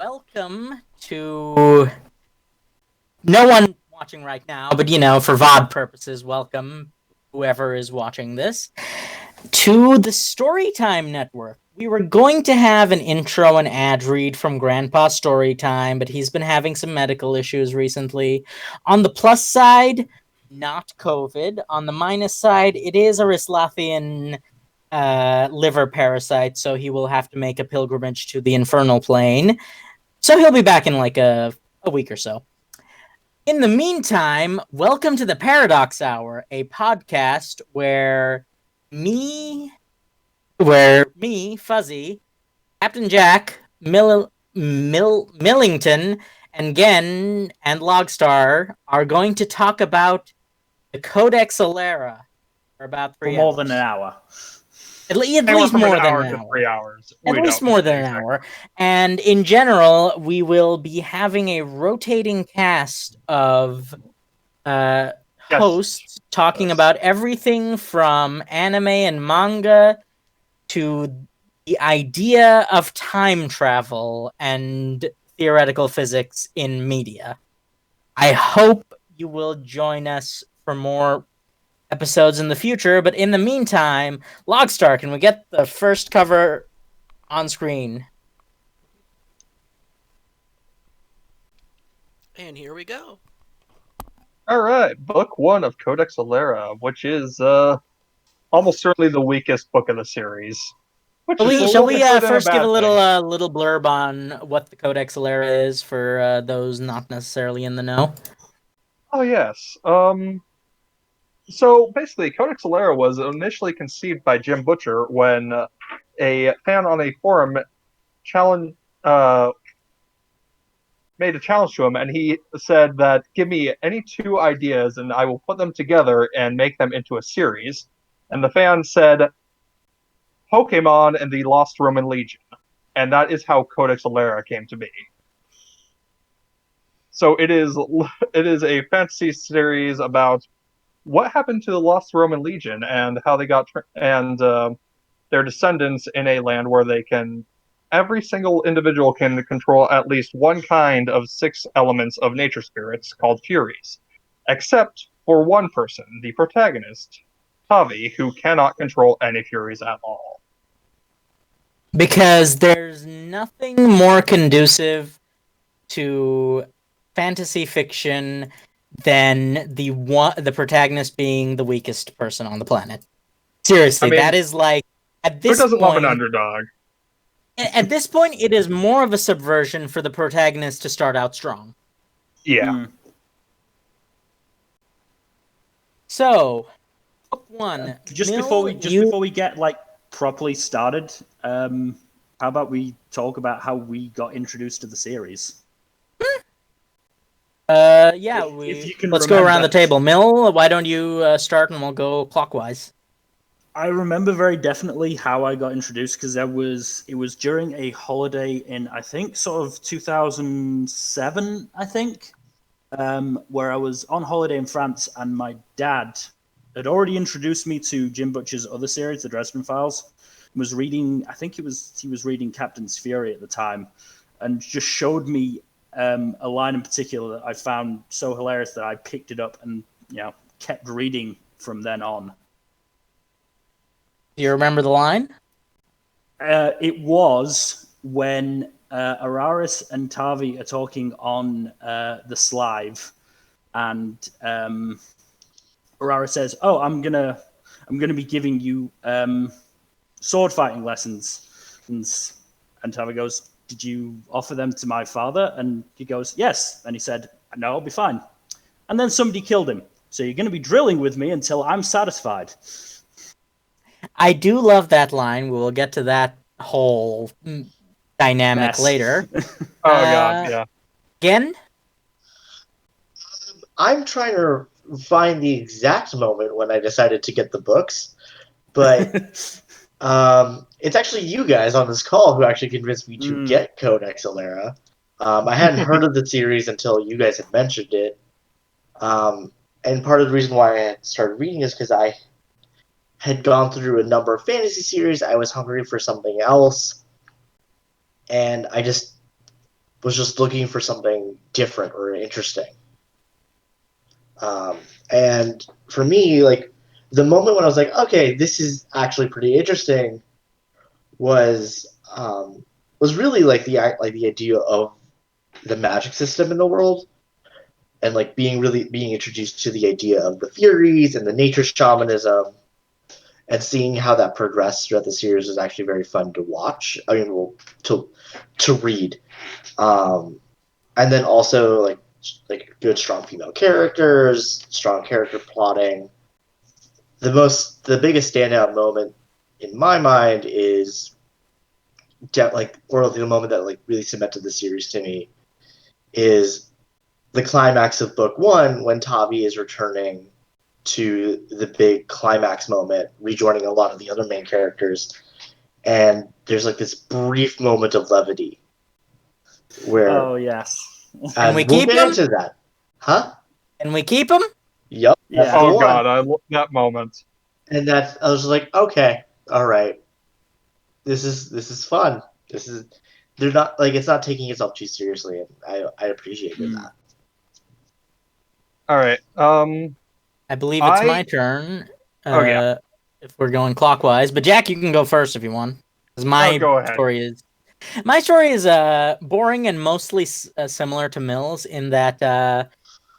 welcome to no one watching right now, but for VOD purposes, welcome whoever is watching this to the Storytime Network. We were going to have an intro and ad read from Grandpa Storytime, but he's been having some medical issues recently. On the plus side, not COVID. On the minus side, it is a Rislathian liver parasite, so he will have to make a pilgrimage to the infernal plane. So he'll be back in like a week or so. In the meantime, welcome to the Paradox Hour, a podcast where me, Fuzzy, Captain Jack, Millington, and Gen, and Logstar are going to talk about the Codex Alera for about 3 hours. For more than an hour. At least more than an hour. 3 hours. At least more than an hour. And in general, we will be having a rotating cast of hosts talking about everything from anime and manga to the idea of time travel and theoretical physics in media. I hope you will join us for more episodes in the future, but in the meantime, Logstar, can we get the first cover on screen? And here we go. All right, book 1 of Codex Alera, which is almost certainly the weakest book of the series. Shall we first give a little blurb on what the Codex Alera is for those not necessarily in the know? Oh yes. So basically, Codex Alera was initially conceived by Jim Butcher when a fan on a forum made a challenge to him, and he said that, give me any 2 ideas and I will put them together and make them into a series. And the fan said Pokemon and the Lost Roman Legion. And that is how Codex Alera came to be. So it is a fantasy series about what happened to the Lost Roman Legion and how they got their descendants in a land where every single individual can control at least one kind of 6 elements of nature spirits called Furies, except for one person, the protagonist, Tavi, who cannot control any Furies at all. Because there's nothing more conducive to fantasy fiction than the protagonist being the weakest person on the planet. Seriously, that is like, at this point... Who doesn't love an underdog? At this point, it is more of a subversion for the protagonist to start out strong. Yeah. So, book 1. Before we get properly started, how about we talk about how we got introduced to the series? Let's go around the table. Mill, why don't you start and we'll go clockwise. I remember very definitely how I got introduced because it was during a holiday in, I think, sort of 2007, I think, where I was on holiday in France and my dad had already introduced me to Jim Butcher's other series, The Dresden Files. Was reading, I think he was reading Captain's Fury at the time, and just showed me a line in particular that I found so hilarious that I picked it up and kept reading from then on. Do you remember the line? It was when Araris and Tavi are talking on the Slive, and Araris says, "Oh, I'm gonna be giving you sword fighting lessons," and Tavi goes, "Did you offer them to my father?" And he goes, "Yes." And he said, "No, I'll be fine." And then somebody killed him. So you're going to be drilling with me until I'm satisfied. I do love that line. We will get to that whole dynamic later. God, yeah. Again? I'm trying to find the exact moment when I decided to get the books, but it's actually you guys on this call who actually convinced me to get Codex Alera. I hadn't heard of the series until you guys had mentioned it. And part of the reason why I had started reading is because I had gone through a number of fantasy series. I was hungry for something else. And I just was just looking for something different or interesting. And for me, like the moment when I was like, okay, this is actually pretty interesting, was really like the idea of the magic system in the world, and like being introduced to the idea of the theories and the nature shamanism, and seeing how that progressed throughout the series was actually very fun to watch. I mean, well, to read, and then also like good strong female characters, strong character plotting. The biggest standout moment in my mind is or the moment that like really cemented the series to me is the climax of book one when Tavi is returning to the big climax moment, rejoining a lot of the other main characters, and there's like this brief moment of levity where Oh yes. Can we we'll keep get him? into that. Huh? Can we keep him? Yep. That's Yeah. the Oh one. god, I love that moment. And that's I was like, okay, all right. This is fun. This is they're not like it's not taking itself too seriously, and I appreciated that. All right. I believe it's my I turn. Oh, yeah. If we're going clockwise, but Jack, you can go first if you want. Because go ahead. my story is boring and mostly similar to Mill's in that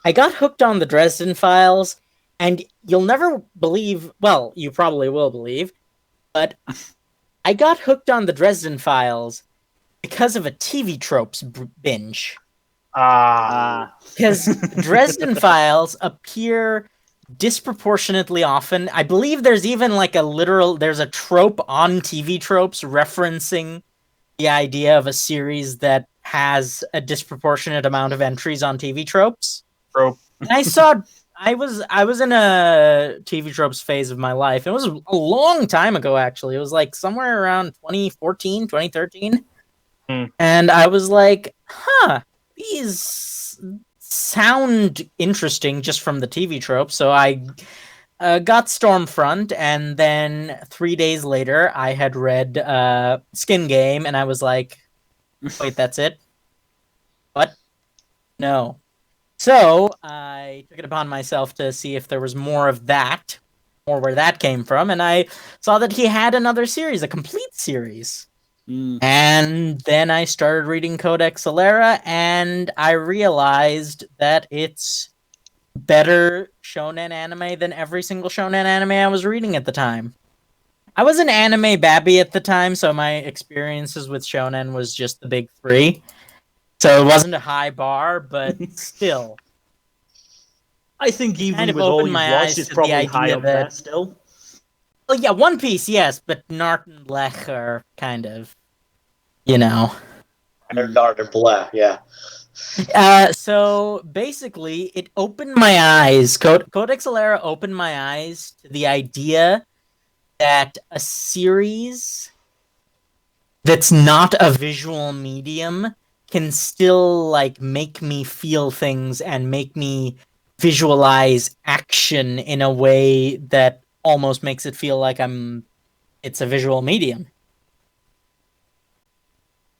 I got hooked on the Dresden Files, and you'll never believe. Well, you probably will believe, but I got hooked on the Dresden Files because of a TV tropes binge. Because Dresden Files appear disproportionately often. I believe there's even like there's a trope on TV tropes referencing the idea of a series that has a disproportionate amount of entries on TV tropes. Trope. And I was in a TV tropes phase of my life. It was a long time ago, actually. It was like somewhere around 2014, 2013. And I was like, huh, these sound interesting just from the TV trope. So I got Stormfront, and then 3 days later, I had read Skin Game, and I was like, wait, that's it? What? No. So I took it upon myself to see if there was more of that, or where that came from, and I saw that he had another series, a complete series. And then I started reading Codex Alera, and I realized that it's better shonen anime than every single shonen anime I was reading at the time. I was an anime babby at the time, so my experiences with shonen was just the big three. So it wasn't a high bar, but still. I think It even kind of with all opened you've my watched, eyes it's to the probably high idea up there that... still. Well, yeah, One Piece, yes, but Nart and Lech are kind of, you know... Blah, yeah. So basically, it opened my eyes. Codex Alera opened my eyes to the idea that a series that's not a visual medium can still like make me feel things and make me visualize action in a way that almost makes it feel like it's a visual medium.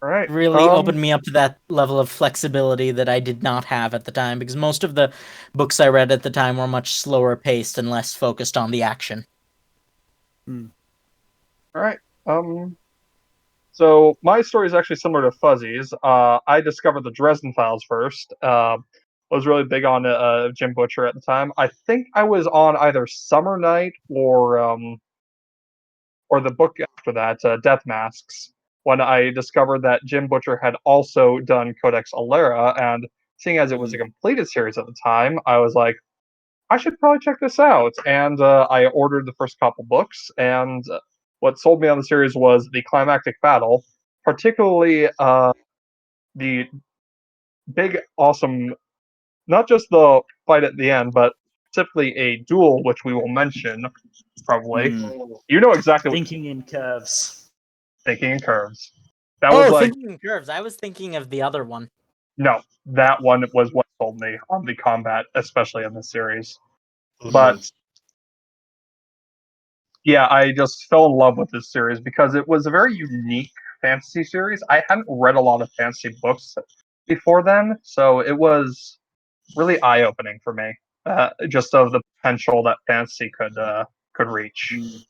All right. Really opened me up to that level of flexibility that I did not have at the time, because most of the books I read at the time were much slower paced and less focused on the action. All right. So my story is actually similar to Fuzzy's. I discovered the Dresden Files first. Was really big on Jim Butcher at the time. I think I was on either Summer Night or the book after that, Death Masks, when I discovered that Jim Butcher had also done Codex Alera, and seeing as it was a completed series at the time, I was like, I should probably check this out. And I ordered the first couple books, and what sold me on the series was the climactic battle, particularly the big, awesome, not just the fight at the end, but specifically a duel, which we will mention probably. You know exactly what Thinking in curves. Thinking in Curves. That was like, Thinking in Curves. I was thinking of the other one. no, that one was what sold me on the combat, especially in this series. Mm-hmm. But yeah, I just fell in love with this series because it was a very unique fantasy series. I hadn't read a lot of fantasy books before then, so it was really eye-opening for me, just of the potential that fantasy could reach. Mm.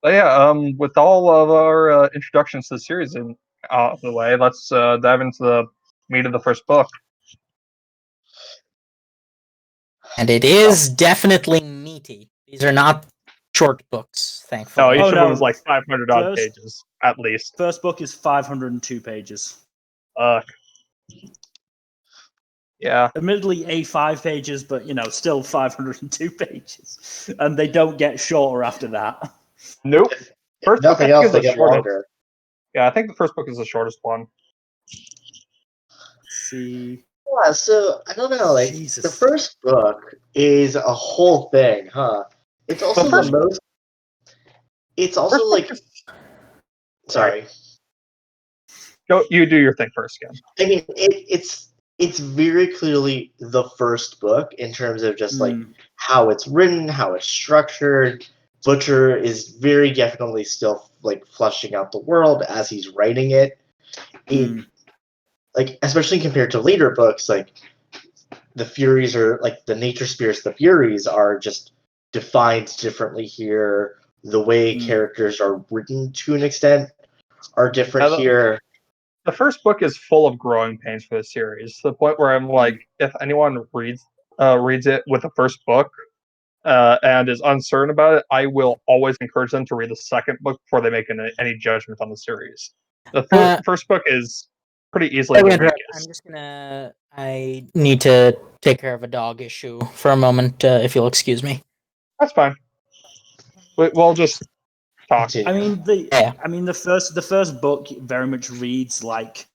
But yeah, with all of our introductions to the series out of the way, let's dive into the meat of the first book. And it is definitely meaty. These are not short books, No, thankfully. each Oh, of no. them is like 500 odd First- pages, at least. First book is 502 pages. Yeah. Admittedly, A5 pages, but still 502 pages, and they don't get shorter after that. Nope. If First book, I nothing think, else, is they the get shortest. longer. Yeah, I think the first book is the shortest one. Let's see. Yeah, so I don't know. Like Jesus. the first book is a whole thing, huh? It's also first- the most. It's also First like. book is- Sorry. Go, you do your thing first, again. I mean, it's very clearly the first book in terms of just like how it's written, how it's structured. Butcher is very definitely still like fleshing out the world as he's writing it. Like especially compared to later books, like the Furies are like the nature spirits, the Furies are just defined differently here. The way characters are written to an extent are different here. The first book is full of growing pains for the series, to the point where I'm like, if anyone reads it with the first book and is uncertain about it, I will always encourage them to read the second book before they make any judgment on the series. The first book is pretty easily the weakest. I'm just gonna. I need to take care of a dog issue for a moment, if you'll excuse me. That's fine. We'll just talk. Continue. I mean the first book very much reads like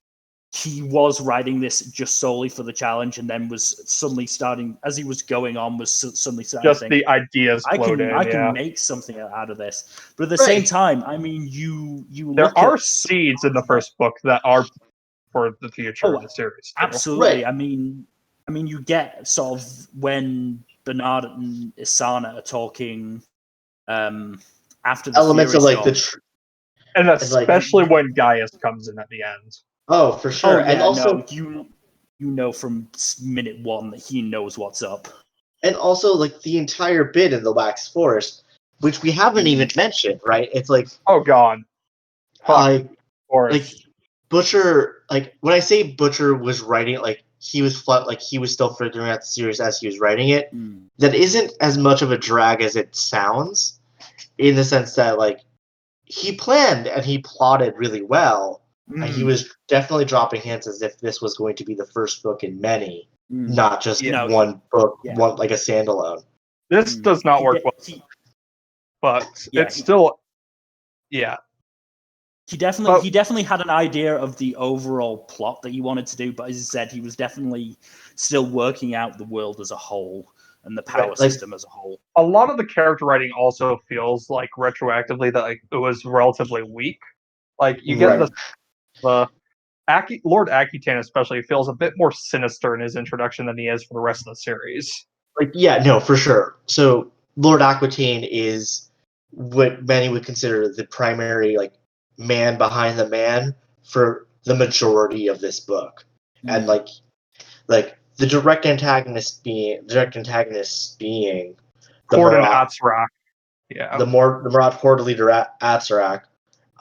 he was writing this just solely for the challenge, and then was suddenly starting as he was going on was suddenly starting just to think, the ideas floating. I can make something out of this. But at the Right. same time, I mean, you There look are at seeds in the first book that are for the future of the series. Too. Absolutely. Right. I mean, you get sort of when Bernard and Isana are talking after the Elements of Fury like Storm. And like- especially when Gaius comes in at the end. Oh, for sure. Oh yeah, And also no, you know from minute one that he knows what's up. and also like the entire bit in the Wax Forest, which we haven't even mentioned, right? It's like Oh god. Fuck. like Butcher, like when I say Butcher was writing it, like he was he was still figuring out the series as he was writing it. That isn't as much of a drag as it sounds, in the sense that like he planned and he plotted really well, and he was definitely dropping hints as if this was going to be the first book in many, not just one book, one like a standalone. This does not work well, but it's still, yeah. He definitely had an idea of the overall plot that he wanted to do, but as I said, he was definitely still working out the world as a whole and the power system as a whole. A lot of the character writing also feels like retroactively that like it was relatively weak. Like you get the Lord Aquitaine especially feels a bit more sinister in his introduction than he is for the rest of the series. Like yeah, no, for sure. So Lord Aquitaine is what many would consider the primary like man behind the man for the majority of this book, and like the direct antagonist being the Corden Marat, Atzrak. Yeah. the Marat Horde leader Atzrak,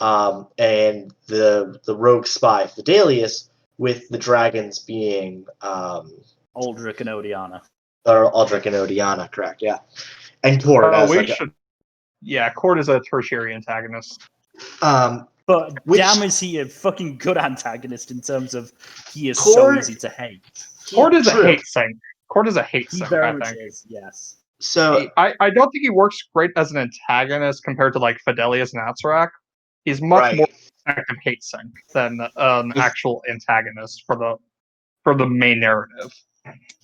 and the rogue spy Fidelius, with the dragons being Aldrich and Odiana. or Aldrich and Odiana, correct? Yeah, and Cord. Cord is a tertiary antagonist. But damn, is he a fucking good antagonist in terms of he is so Cord- easy to hate. Cord is a hate sink. Cord is a hate He sink, very I much think. is, yes. So I don't think he works great as an antagonist compared to like Fidelius and Atzrak. He's much more effective hate sink than an actual antagonist for the main narrative.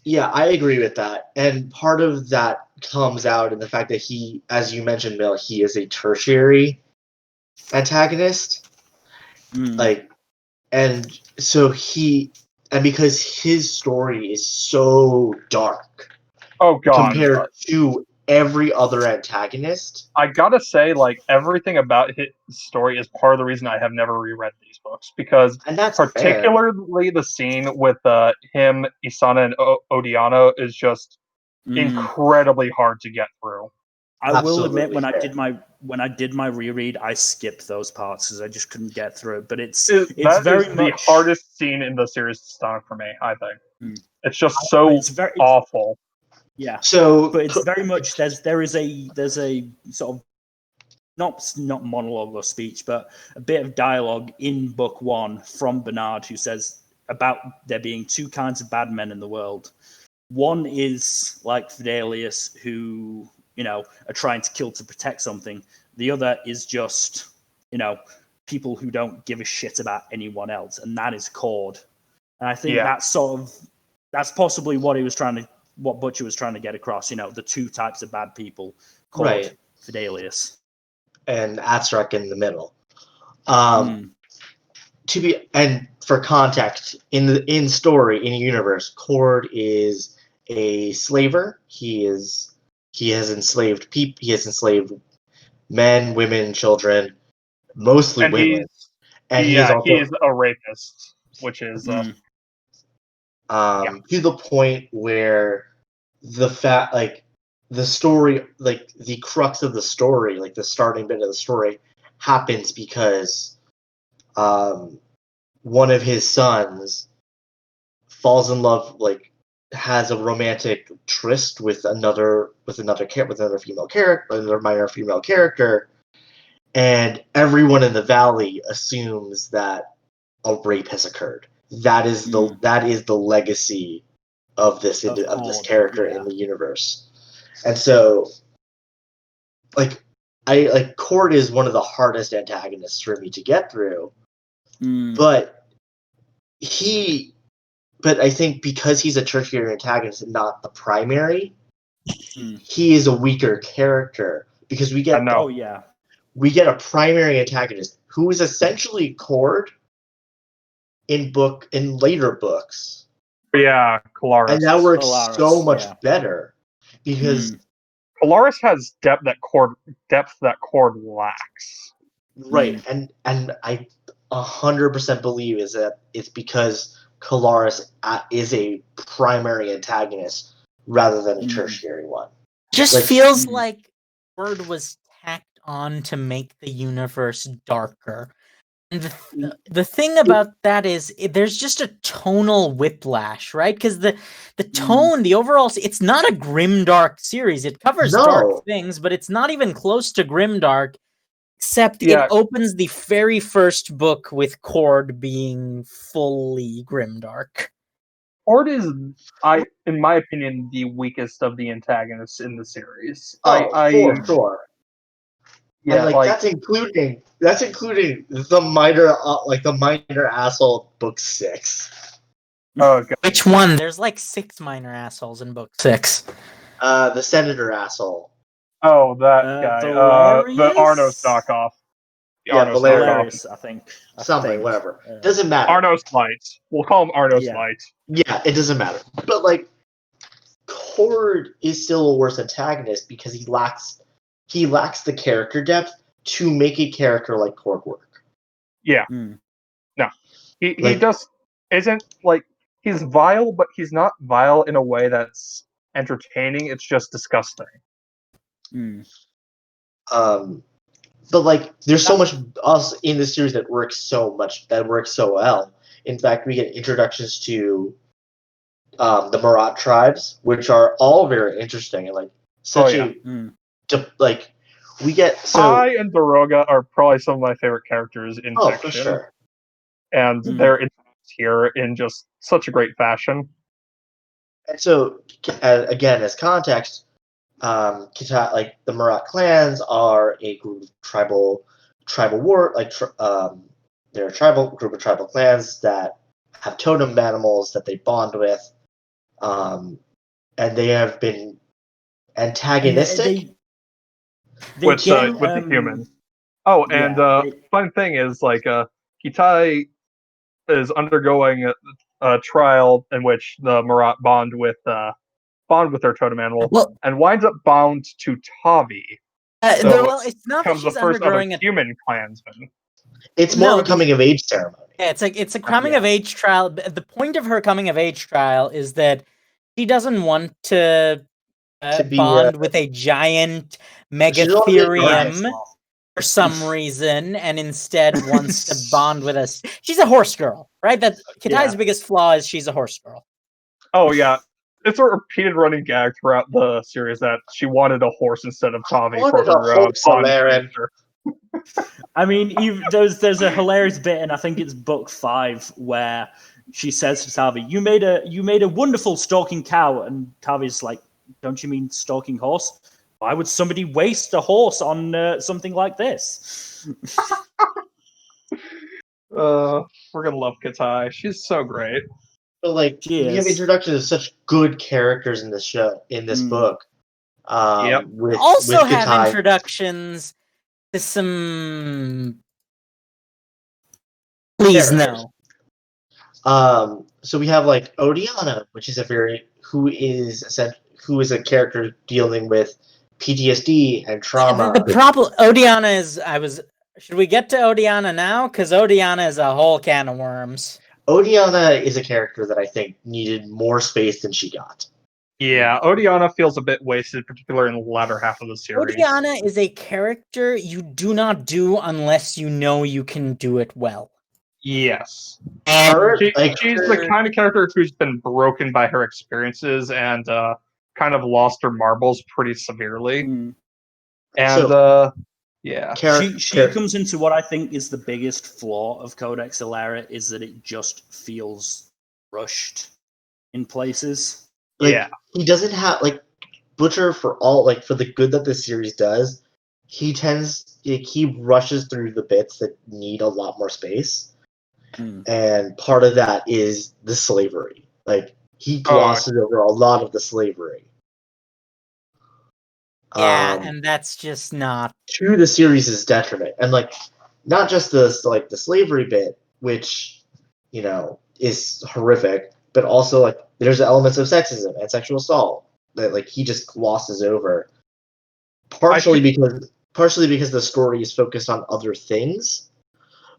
yeah, I agree with that, and part of that comes out in the fact that he, as you mentioned, Mill, he is a tertiary antagonist. Like, and so because his story is so dark. Oh god. Compared to every other antagonist. I gotta say, like, everything about his story is part of the reason I have never reread these books, because And that's fair. particularly the scene with him, Isana, and Odiano is just incredibly hard to get through. I will admit, Absolutely when I did my reread, I skipped those parts because I just couldn't get through it. But it's That very is the much hardest scene in the series to stomach for me, I think. Mm. It's just so awful. Yeah. So, But it's very much there's a sort of not monologue or speech, but a bit of dialogue in book one from Bernard, who says about there being two kinds of bad men in the world. One is like Fidelius, who are trying to kill to protect something. The other is just people who don't give a shit about anyone else, and that is Cord. And I think that's possibly what Butcher was trying to get across. The two types of bad people, Cord, right, Fidelius, and Azrak in the middle. And for context, in story, in universe, Cord is a slaver. He has enslaved people. He has enslaved men, women, children, mostly women. He's a rapist, which is to the point where the story, like the crux of the story, like the starting bit of the story, happens because one of his sons falls in love, like has a romantic tryst with another female character, another minor female character, and everyone in the valley assumes that a rape has occurred. That is the legacy of this character in the universe. And so, Cord is one of the hardest antagonists for me to get through. But I think because he's a tertiary antagonist and not the primary, he is a weaker character because we get a primary antagonist who is essentially Cord in later books. Yeah, Kalaris. And that works so much better because Kalaris has depth that Cord lacks. Right, and I 100% believe is that it's because Kalaris is a primary antagonist rather than a tertiary one. Just feels like Word was tacked on to make the universe darker. And the thing about that is there's just a tonal whiplash, right? Because the tone, the overall, it's not a grimdark series. It covers dark things, but it's not even close to grimdark. Except it opens the very first book with Cord being fully grimdark. Cord is, in my opinion, the weakest of the antagonists in the series. For sure. Yeah, and that's including the minor asshole book 6. Oh god. Which one? There's like 6 minor assholes in book 6. The senator asshole. Oh, that guy. The Arnos knockoff. Valerius, I think. Whatever. Doesn't matter. Arnos Light. We'll call him Arnos Light. Yeah, it doesn't matter. But Cord is still a worse antagonist because he lacks the character depth to make a character like Cord work. Yeah. No. He just isn't he's vile, but he's not vile in a way that's entertaining. It's just disgusting. But there's so much else in the series that works so well. In fact, we get introductions to the Marat tribes, which are all very interesting and we get Kai and Daroga are probably some of my favorite characters in fiction. For sure. And they're introduced here in just such a great fashion. And so, again, as context, the Marat clans are a group of tribal war, they're a group of tribal clans that have totem animals that they bond with, and they have been antagonistic with the humans. Oh, and fun thing is Kitai is undergoing a trial in which the Marat bond with their totem animal, and winds up bound to Tavi. It's not that she's undergoing a human clansman. It's more No, of a coming of age ceremony. Yeah, it's a coming of age trial. The point of her coming of age trial is that she doesn't want to be, bond with a giant She doesn't want to be a megatherium virgin. for some reason, and instead wants to bond with us. She's a horse girl, right? That Kitai's biggest flaw is she's a horse girl. Oh yeah, it's a repeated running gag throughout the series that she wanted a horse instead of Tommy for wanted a her horse, bond Alera. feature. I mean, there's a hilarious bit, and I think it's book 5 where she says to Tavi, "You made a wonderful stalking cow," and Tavi's like, "Don't you mean stalking horse? Why would somebody waste a horse on something like this?" We're gonna love Katai. She's so great. But like, we have Cheers. introductions of such good characters in this show, in this book. Yep. With Also with have Katai. introductions to some. Please Characters. no. So we have like Odiana, which is who is a character dealing with PTSD and trauma. The problem, Odiana is. Should we get to Odiana now? Because Odiana is a whole can of worms. Odiana is a character that I think needed more space than she got. Yeah, Odiana feels a bit wasted, particularly in the latter half of the series. Odiana is a character you do not do unless you know you can do it well. Yes. Her, She's like, the kind of character who's been broken by her experiences and kind of lost her marbles pretty severely. Mm. And yeah. She comes into what I think is the biggest flaw of Codex Alera, is that it just feels rushed in places. like, Yeah. he doesn't have like Butcher for the good that this series does. He rushes through the bits that need a lot more space, and part of that is the slavery. Like, he glosses over a lot of the slavery. Yeah, and that's just not to the series' detriment. And like, not just the slavery bit, which is horrific, but also like there's elements of sexism and sexual assault that like he just glosses over. Partially because the story is focused on other things.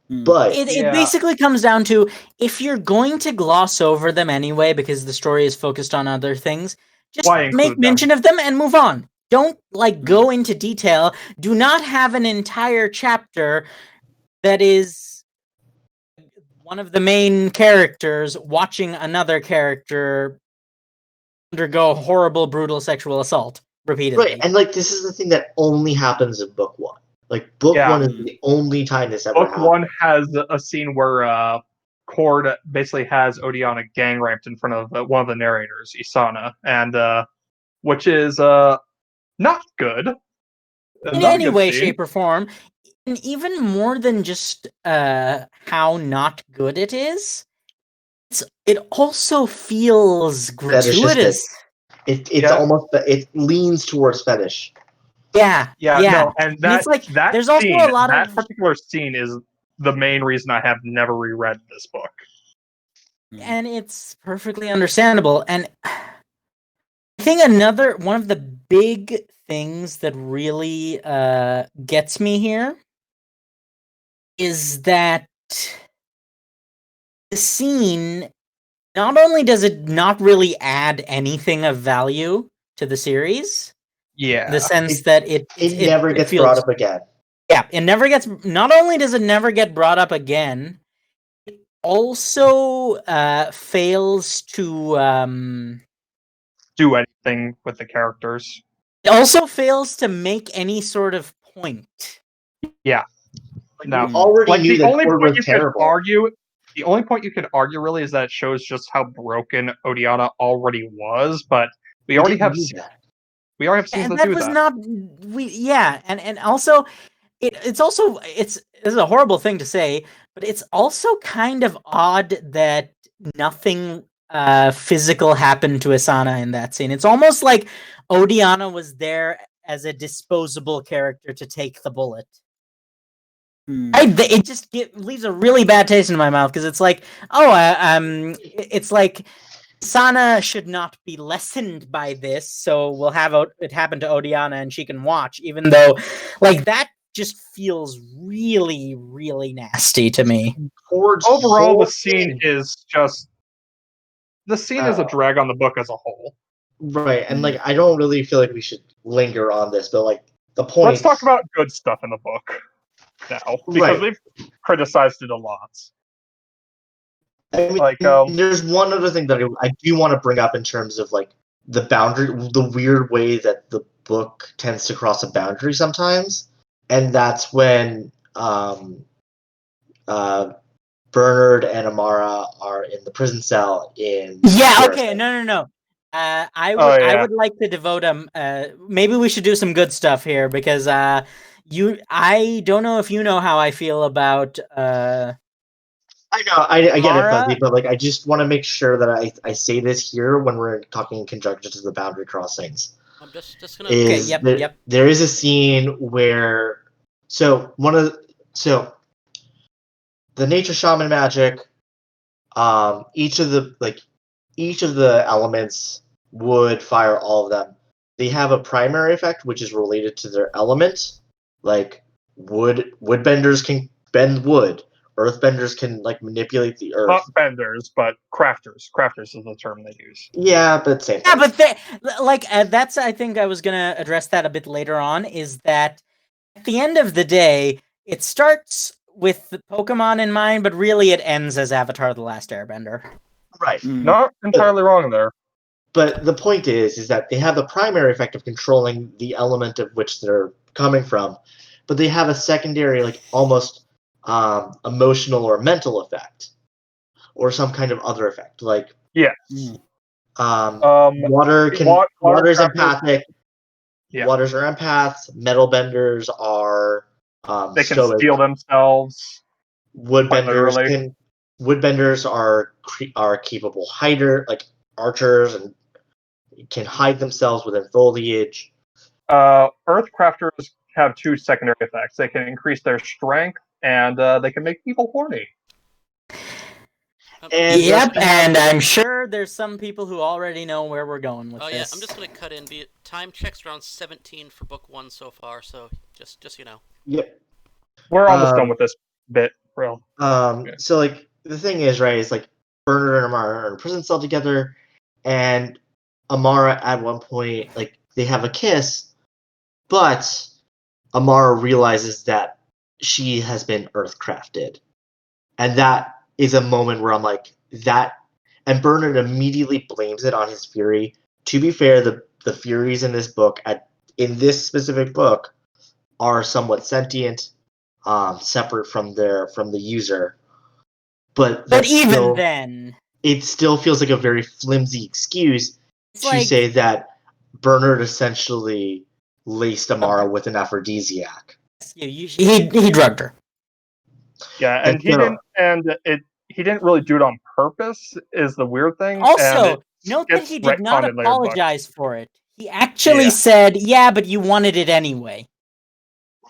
But it basically comes down to, if you're going to gloss over them anyway because the story is focused on other things, just make mention of them and move on. Don't go into detail. Do not have an entire chapter that is one of the main characters watching another character undergo horrible, brutal sexual assault repeatedly. Right, and like, this is the thing that only happens in book 1. Like, book 1 is the only time this ever happens. Book 1 has a scene where Cord basically has Odiana gang raped in front of one of the narrators, Isana, and which is not good. In any way, shape, or form. And even more than just how not good it is, it also feels gratuitous. It's almost, it leans towards fetish. Yeah. No, and it's like there's also a lot that of particular scene is the main reason I have never reread this book. And it's perfectly understandable. And I think one of the big things that really gets me here is that the scene, not only does it not really add anything of value to the series, in the sense that it never gets brought up again. Yeah, it never gets. Not only does it never get brought up again, it also fails to do anything with the characters. It also fails to make any sort of point. Yeah. No. Already knew that Cord was terrible. The only point you could argue really is that it shows just how broken Odiana already was, but we already have scenes that do that. And also it's a horrible thing to say, but it's also kind of odd that nothing physical happened to Asana in that scene. It's almost like Odiana was there as a disposable character to take the bullet. It just leaves a really bad taste in my mouth, because it's like, it's like Sana should not be lessened by this, so we'll have it happen to Odiana and she can watch, even though, like, that just feels really, really nasty to me. Ford's Overall, whole the scene thing- is just is a drag on the book as a whole. right, and like I don't really feel like we should linger on this, but like the point. Let's talk about good stuff in the book now, because Right. we've criticized it a lot. I mean, Like, there's one other thing that I do want to bring up in terms of like the boundary, the weird way that the book tends to cross a boundary sometimes, and that's when Bernard and Amara are in the prison cell in. Yeah. Garrison. Okay. No. I yeah. would like to devote maybe we should do some good stuff here because I don't know if you know how I feel about I know, I get it, Amara? Fuzzy, but like I just want to make sure that I say this here when we're talking in conjunction to the boundary crossings. I'm just gonna. Okay, Is yep. there is a scene where so the nature shaman magic, each of the elements, wood, fire, all of them, they have a primary effect which is related to their element. Like woodbenders can bend wood. Earthbenders can like manipulate the earth. Not benders, but crafters. Crafters is the term they use. Yeah, but same. Yeah, but that's I think I was gonna address that a bit later on. Is that at the end of the day, it starts with the Pokemon in mind, but really it ends as Avatar: The Last Airbender. Right. Not entirely wrong there. But the point is that they have the primary effect of controlling the element of which they're coming from, but they have a secondary, like almost emotional or mental effect, or some kind of other effect. Like Yeah. water water's crafters- empathic. Yeah. Waters are empaths. Metal benders are They can stoic. steal themselves. Woodbenders are capable archers and can hide themselves within foliage. Earthcrafters have two secondary effects. They can increase their strength, and they can make people horny. And Yep, and I'm sure there's some people who already know where we're going with Oh this. yeah, I'm just gonna cut in. Time checks around 17 for book 1 so far, so just you know. Yep. We're almost done with this bit, bro. So like the thing is, right, is like Bernard and Amara are in a prison cell together, and Amara at one point, like, they have a kiss, but Amara realizes that she has been earthcrafted. And that is a moment where I'm like, that, and Bernard immediately blames it on his Fury. To be fair, the Furies in this book, in this specific book, are somewhat sentient, separate from the user. But even then, it still feels like a very flimsy excuse to like, say that Bernard essentially laced Amara with an aphrodisiac. he drugged her. Yeah, and he didn't really do it on purpose. Is the weird thing. Also, note that gets he did not retconned in later books. apologize for it. He actually said, "Yeah, but you wanted it anyway."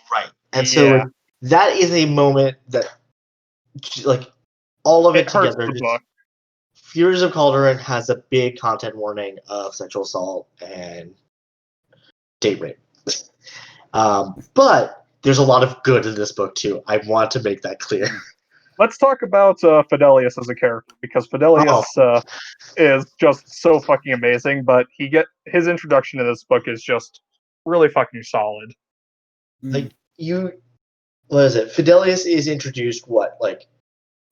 Right, and so like, that is a moment that, like, all of it hurts together. the book. Furies of Calderon has a big content warning of sexual assault and date rape. But there's a lot of good in this book too. I want to make that clear. Let's talk about Fidelius as a character, because Fidelius is just so fucking amazing. But his introduction to this book is just really fucking solid. Like what is it? Fidelius is introduced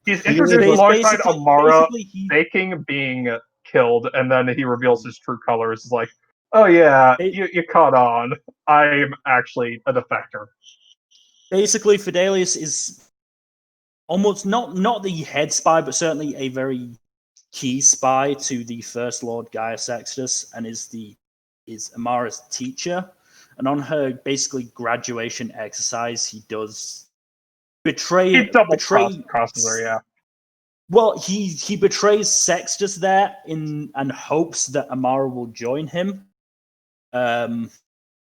he's introduced alongside Amara faking being killed, and then he reveals his true colors. It's like, oh yeah, you caught on. I'm actually a defector. Basically, Fidelius is almost not the head spy, but certainly a very key spy to the First Lord Gaia Sextus, and is Amara's teacher. And on her basically graduation exercise, he does betray. He crosses her, yeah. Well, he betrays Sextus there and hopes that Amara will join him.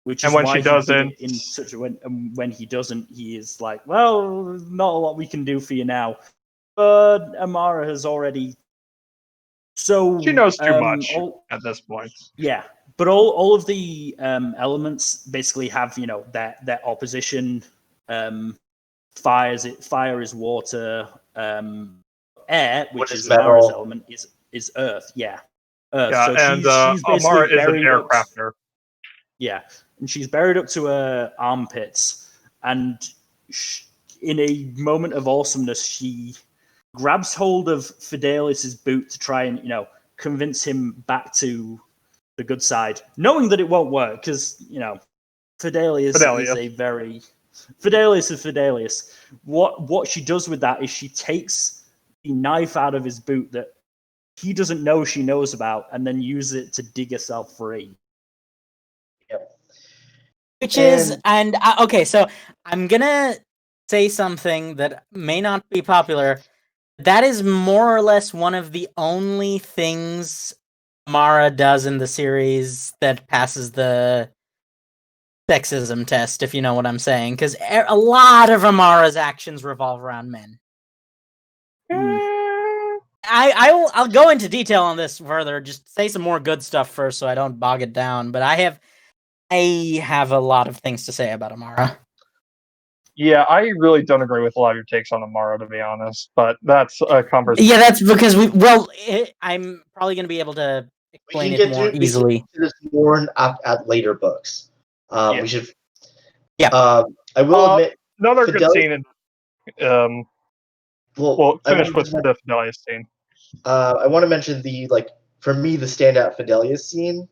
Which is when why she doesn't, when he doesn't, he is like, well, not a lot we can do for you now. But Amara has already. So she knows too much at this point. Yeah, but all of the elements basically have their opposition fire is water, air, which What is is Amara's metal? element, is earth. Yeah, earth. Yeah, So and she's basically Amara is an buried up. aircrafter. Yeah, and she's buried up to her armpits, and in a moment of awesomeness, she grabs hold of Fidelius's boot to try and convince him back to the good side, knowing that it won't work because Fidelius is a very Fidelius is Fidelius. What she does with that is she takes the knife out of his boot that he doesn't know she knows about, and then uses it to dig herself free. Yep. Which is, and okay, so I'm gonna say something that may not be popular. That is more or less one of the only things Mara does in the series that passes the sexism test, if you know what I'm saying, because a lot of Amara's actions revolve around men. I'll go into detail on this further. Just say some more good stuff first, so I don't bog it down. But I have a lot of things to say about Amara. Yeah, I really don't agree with a lot of your takes on Amara, to be honest. But that's a conversation. Yeah, that's because I'm probably going to be able to explain it more easily. We can do this more at later books. Yeah. We should. Yeah. I will admit. Another good scene. Well, finish with the Fidelius scene. I want to mention for me, the standout Fidelius scene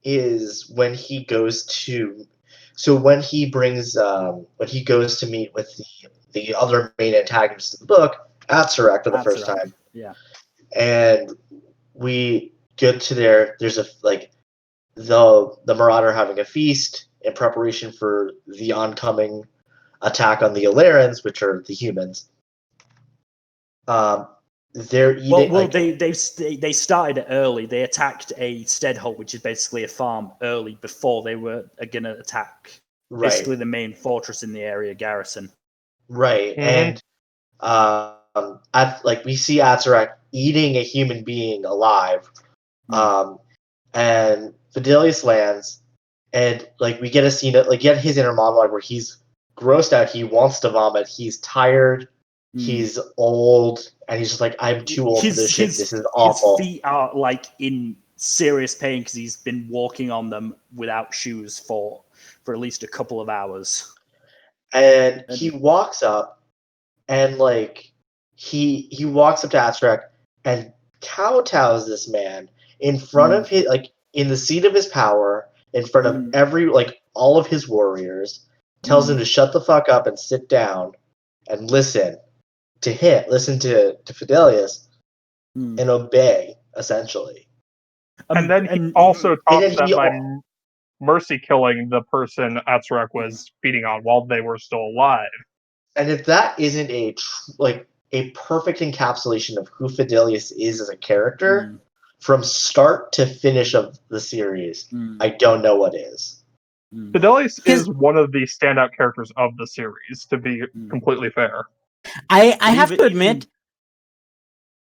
is when he goes to. So when he goes to meet with the other main antagonist of the book, Atzerak, for the first time. Yeah. And we get to there's the Marauder having a feast in preparation for the oncoming attack on the Alerans, which are the humans. They're eating. They started it early. They attacked a steadhold, which is basically a farm, early before they were going to attack basically the main fortress in the area, garrison. Right, and we see Atzerak eating a human being alive, and Fidelius lands, and we get a scene get his inner monologue where he's grossed out. He wants to vomit. He's tired. He's old, and he's just like, I'm too old for this shit. This is awful. His feet are in serious pain because he's been walking on them without shoes for at least a couple of hours. And he walks up, and he walks up to Atzerak and kowtows this man in front of his in the seat of his power, in front of all of his warriors, tells him to shut the fuck up and sit down and listen to Fidelius and obey, essentially. And then he also talks them by mercy killing the person Atzerak was feeding on while they were still alive. And if that isn't a perfect encapsulation of who Fidelius is as a character, from start to finish of the series, I don't know what is. Fidelius is one of the standout characters of the series, to be completely fair. I have to admit,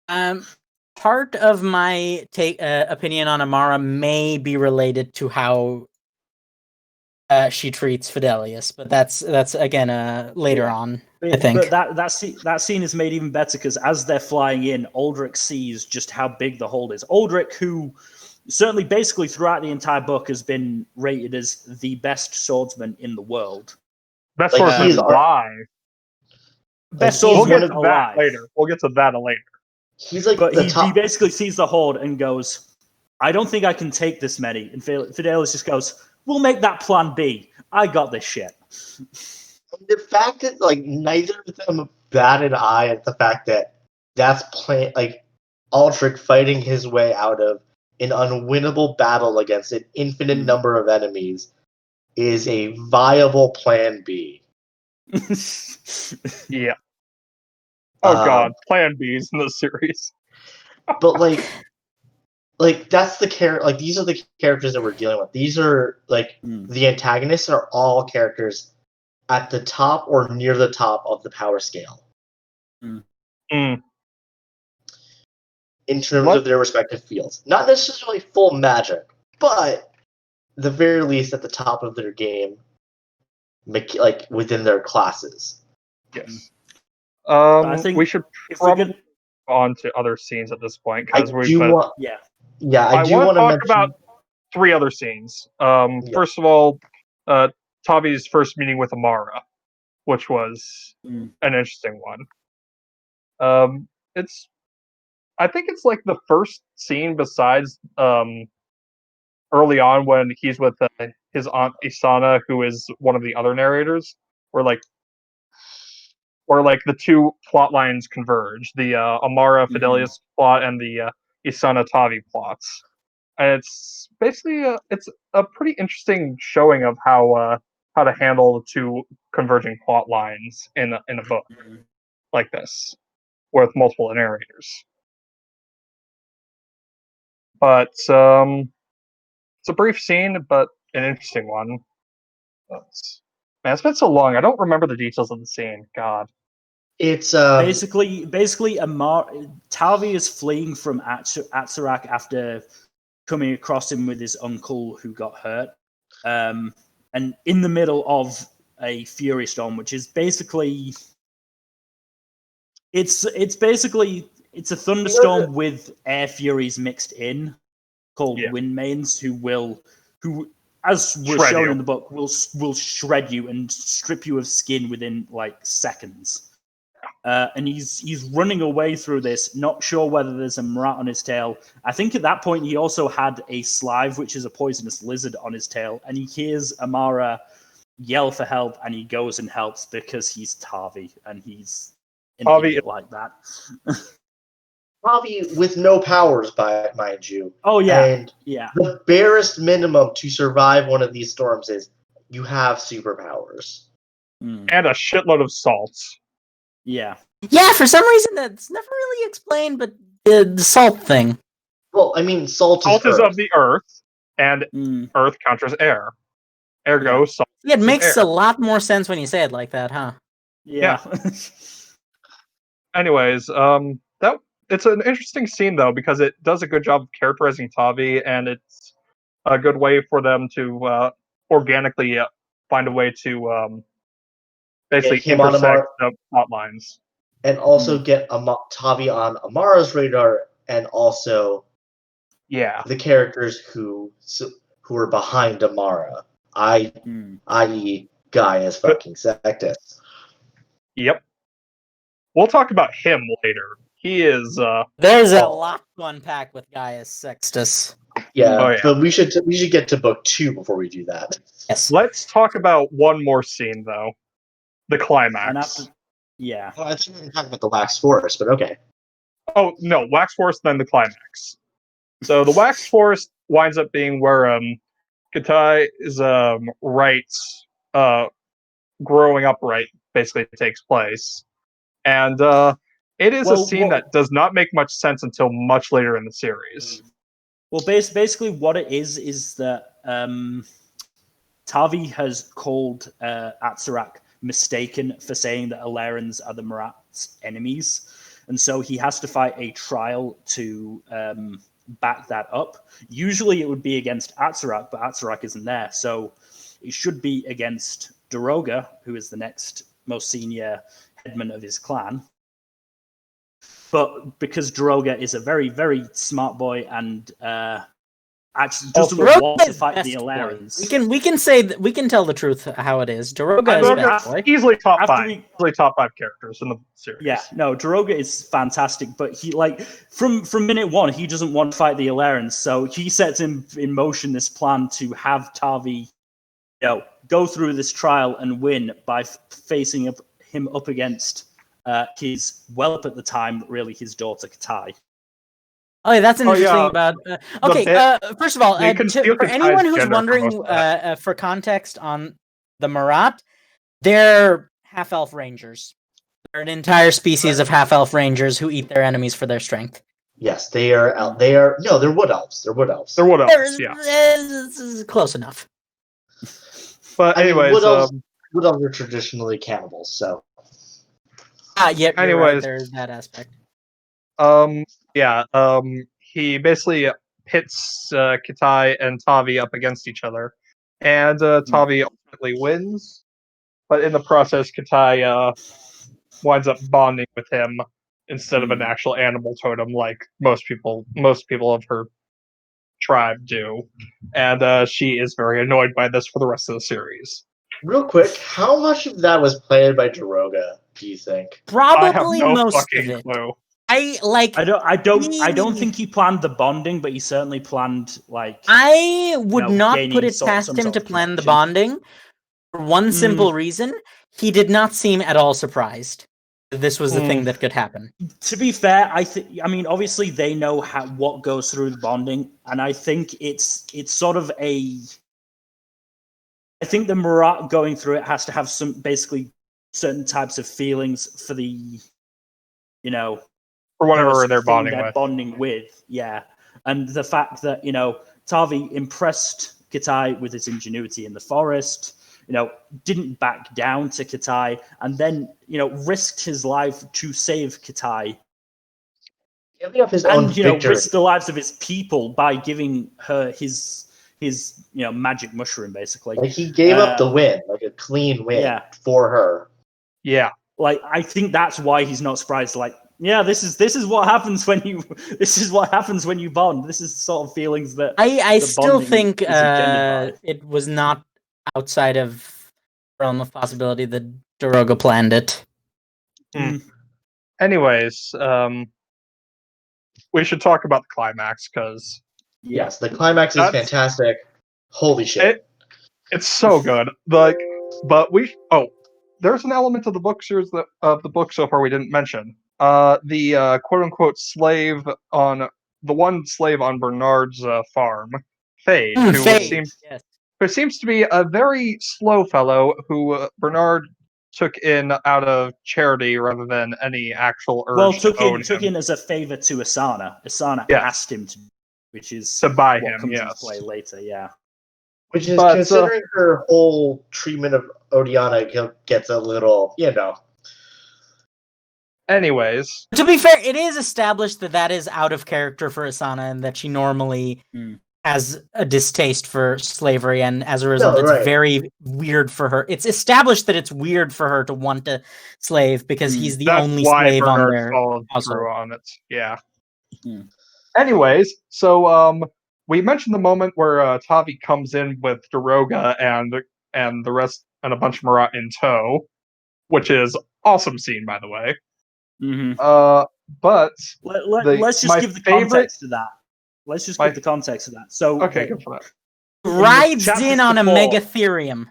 part of my opinion on Amara may be related to how she treats Fidelius, but that's again later on. I think. But that scene is made even better because as they're flying in, Aldrich sees just how big the hold is. Aldrich, who certainly basically throughout the entire book has been rated as the best swordsman in the world. Best swordsman alive. Best swordsman alive. We'll get to that later. He's he basically sees the horde and goes, I don't think I can take this many. And Fidelius just goes, we'll make that plan B. I got this shit. The fact that neither of them bat an eye at the fact that that's Aldrich fighting his way out of an unwinnable battle against an infinite number of enemies is a viable plan B. Yeah. Oh god, plan B's in the series. But that's the these are the characters that we're dealing with. These are the antagonists are all characters at the top or near the top of the power scale. In terms of their respective fields. Not necessarily full magic, but the very least at the top of their game like within their classes. Yes. I think We should if we're probably gonna, go on to other scenes at this point I because we've. do want, yeah, yeah, I I do want want to to talk mention. about 3 other scenes. Yeah. First of all, Tavi's first meeting with Amara, which was Mm. an interesting one. It's I think it's like the first scene besides early on when he's with his aunt Isana, who is one of the other narrators, where the 2 plot lines converge: the Amara Fidelius plot and the Isana Tavi plots. And it's basically it's a pretty interesting showing of how to handle the 2 converging plot lines in a book like this with multiple narrators. But it's a brief scene, but an interesting one. Man, it's been so long. I don't remember the details of the scene. God. It's basically, Talvi is fleeing from Atsarak after coming across him with his uncle who got hurt, and in the middle of a fury storm, which is basically it's a thunderstorm with air furies mixed in, called wind mains, who as was Shred shown you. in the book will shred you and strip you of skin within like seconds. And he's running away through this, not sure whether there's a Marat on his tail. I think at that point he also had a Slive, which is a poisonous lizard, on his tail, and he hears Amara yell for help, and he goes and helps because he's Tavi, and he's an idiot like that. Tavi with no powers, mind you. Oh yeah, and yeah. The barest minimum to survive one of these storms is you have superpowers Mm. And a shitload of salts. Yeah. Yeah, for some reason that's never really explained, but the salt thing. Well, I mean, salt Is earth. of the earth, and earth counters air. Ergo, salt It is makes air. a lot more sense when you say it like that, huh? Yeah. Anyways, it's an interesting scene though because it does a good job of characterizing Tavi, and it's a good way for them to organically find a way to basically Get him on intersect the plot lines. And also get Tavi on Amara's radar, and also the characters who are behind Amara, i.e. Gaius fucking Sectus. Yep. We'll talk about him later. He is There's a lot to unpack with Gaius Sextus. Yeah, but we should get to book 2 before we do that. Yes. Let's talk about one more scene though. The climax. And after, I thought we were talking about the Wax Forest, but okay. Oh no, Wax Forest, then the climax. So the Wax Forest winds up being where Katai's growing up basically takes place. And it is a scene that does not make much sense until much later in the series. Well, basically what it is that Tavi has called Atsarak mistaken for saying that Alerans are the Marat's enemies. And so he has to fight a trial to back that up. Usually it would be against Atsarak, but Atsarak isn't there. So it should be against Daroga, who is the next most senior headman of his clan. But because Daroga is a very, very smart boy and actually doesn't want to fight the Alerans. We can say that we can tell the truth how it is. Daroga is best boy. Easily top 5. Easily top 5 characters in the series. Yeah, no, Daroga is fantastic, but he from minute 1 he doesn't want to fight the Alerans, so he sets in motion this plan to have Tavi, go through this trial and win by facing him up against his Whelp at the time, really his daughter Katai. Oh, yeah, that's interesting about. First of all, for anyone who's wondering, for context on the Marat, they're half-elf rangers. They're an entire species of half-elf rangers who eat their enemies for their strength. Yes, they are. No, they're wood elves. They're wood elves. Close enough. But anyways, wood elves are traditionally cannibals. So. Yeah. Anyways, right, there's that aspect. He basically pits Katai and Tavi up against each other, and Tavi ultimately wins. but in the process, Katai winds up bonding with him instead of an actual animal totem, like most people of her tribe do, and she is very annoyed by this for the rest of the series. Real quick, how much of that was played by Daroga, do you think? I have Probably no most fucking of it. clue. I don't think he planned the bonding, but he certainly planned like I would not gaining put it some past him sort to of plan the connection. bonding for one simple reason. He did not seem at all surprised that this was a thing that could happen. To be fair, I mean, obviously they know what goes through the bonding, and I think it's sort of a. I think the Marat going through it has to have some basically certain types of feelings for the, For whatever person they're thing bonding with. yeah, and the fact that Tavi impressed Katai with his ingenuity in the forest, didn't back down to Katai, and then risked his life to save Katai. Giving up his own victory. Risked the lives of his people by giving her his magic mushroom, basically. Like he gave up the win, like a clean win for her. Yeah. Like I think that's why he's not surprised. Like, yeah, this is what happens when you bond. This is the sort of feelings that I still think is engendered by. it was not outside of the realm of possibility that Daroga planned it. Anyways, we should talk about the climax because yes, the climax is fantastic. Holy shit! It's so good. Like, but there's an element of the book series of the book so far we didn't mention. The quote unquote slave on the one slave on Bernard's farm, Fade, who seems to be a very slow fellow who Bernard took in out of charity rather than any actual urge took to in as a favor to Asana. Asana asked him to, which is to buy what him. comes into play later. Yeah. Which is, considering her whole treatment of Odiana, gets a little, Anyways. To be fair, it is established that is out of character for Asana and that she normally has a distaste for slavery, and as a result, it's very weird for her. It's established that it's weird for her to want to slave because he's the only slave on their household. On it. Yeah. Anyways, so we mentioned the moment where Tavi comes in with Daroga and the rest and a bunch of Marat in tow, which is awesome scene, by the way. But let's just give the context to that. Let's just give the context to that. So okay, good for that. Rides in on a Megatherium.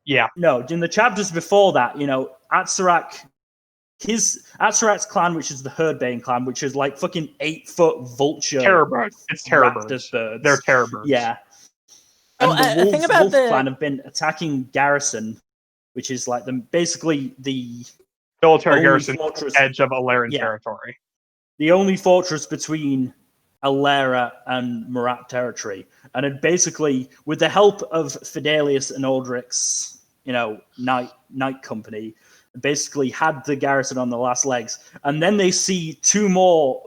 Yeah. No, in the chapters before that, Atsarak. Atsarak's clan, which is the Herdbane clan, which is like fucking 8-foot vulture. Terror birds. It's terror birds. They're terror birds. Yeah. And the Wolf clan have been attacking Garrison, which is like basically the military garrison edge of Alerian territory. The only fortress between Alera and Marat territory. And it basically, with the help of Fidelius and Aldrich's, Knight Company, basically had the garrison on the last legs, and then they see two more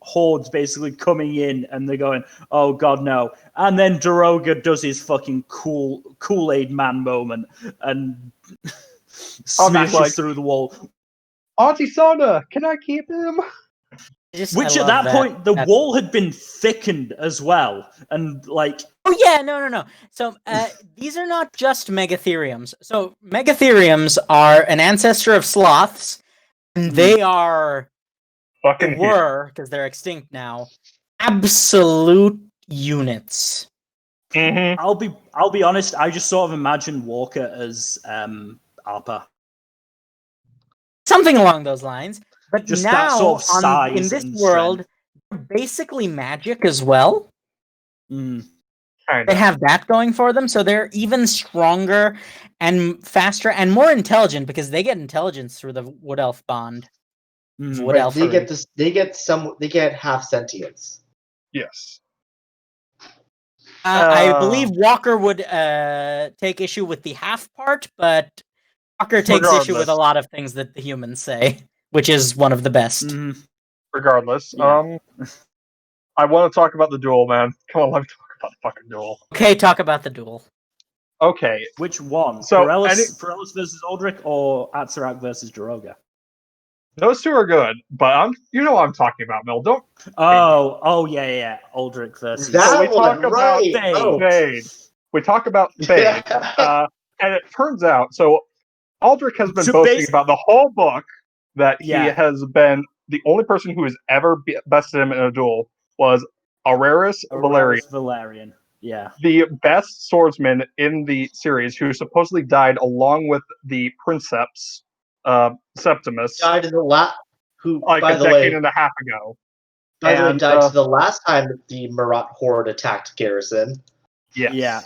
hordes basically coming in, and they're going, "Oh God, no!" And then Daroga does his fucking Kool-Aid man moment and smashes through the wall. Auntie Sona, can I keep him? Which at that point, the wall had been thickened as well, and like. Oh yeah, no. So these are not just Megatheriums. So Megatheriums are an ancestor of sloths, and they are because they're extinct now. Absolute units. Mm-hmm. I'll be honest. I just sort of imagine Walker as Arpa, something along those lines. But just now, that sort of size in this world, they're basically magic as well. They have that going for them, so they're even stronger and faster and more intelligent because they get intelligence through the Wood Elf bond. Right. They get half sentience. Yes. I believe Walker would take issue with the half part, but Walker takes issue with a lot of things that the humans say, which is one of the best. Regardless, I want to talk about the duel, man. Come on, let me talk about the fucking duel. Okay, talk about the duel. Okay, Which one? So, Perellis versus Aldrich or Atzerak versus Daroga? those two are good, but you know what I'm talking about, Mel. Don't. Yeah. Aldrich versus. That we talk one, about right? Oh. Fade. We talk about Fade, and it turns out Aldrich has been So boasting about the whole book that he Yeah. has been the only person who has ever bested him in a duel was Araris Valerian, Valerian. Yeah. the best swordsman in the series, who supposedly died along with the Princeps Septimus, Died in the who, like by a the decade way, and a half ago. died to the last time that the Marat horde attacked Garrison. Yes. Yeah.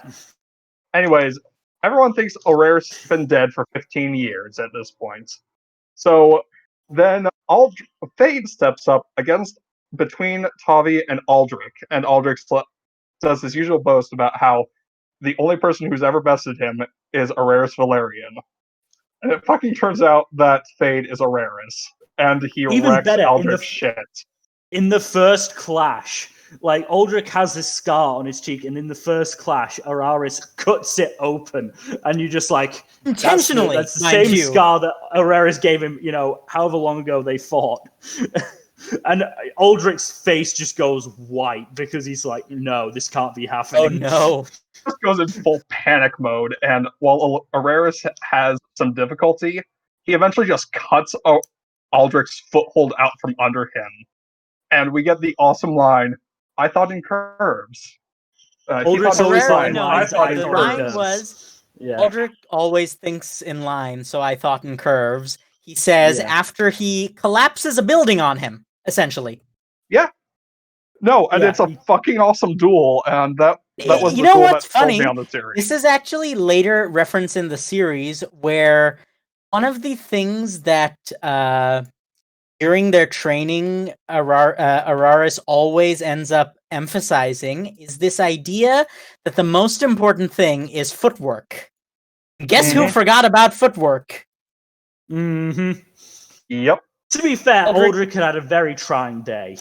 Anyways, everyone thinks Araris has been dead for 15 years at this point. So then Fade steps up between Tavi and Aldrich does his usual boast about how the only person who's ever bested him is Araris Valerian. And it fucking turns out that Fade is Araris, and he Even wrecks better, Aldrich's shit. In the first clash, like Aldrich has this scar on his cheek, and in the first clash, Araris cuts it open, and you just like Intentionally, That's the mind same you. scar that Araris gave him. However long ago they fought, and Aldrich's face just goes white because he's like, "No, this can't be happening." Oh no! Just goes in full panic mode, and while Araris has some difficulty, he eventually just cuts Aldrich's foothold out from under him. And we get the awesome line, "I thought in curves." Aldrich's always Rarely, like, no, I thought in the curves. line was, Aldrich always thinks in line, so I thought in curves. He says after he collapses a building on him, essentially. Yeah. No, and it's a fucking awesome duel, and that was the duel that sold me on the series. This is actually later reference in the series where one of the things that during their training, Araris always ends up emphasizing is this idea that the most important thing is footwork. Guess who forgot about footwork? Mm-hmm. Yep. To be fair, Aldrich had a very trying day.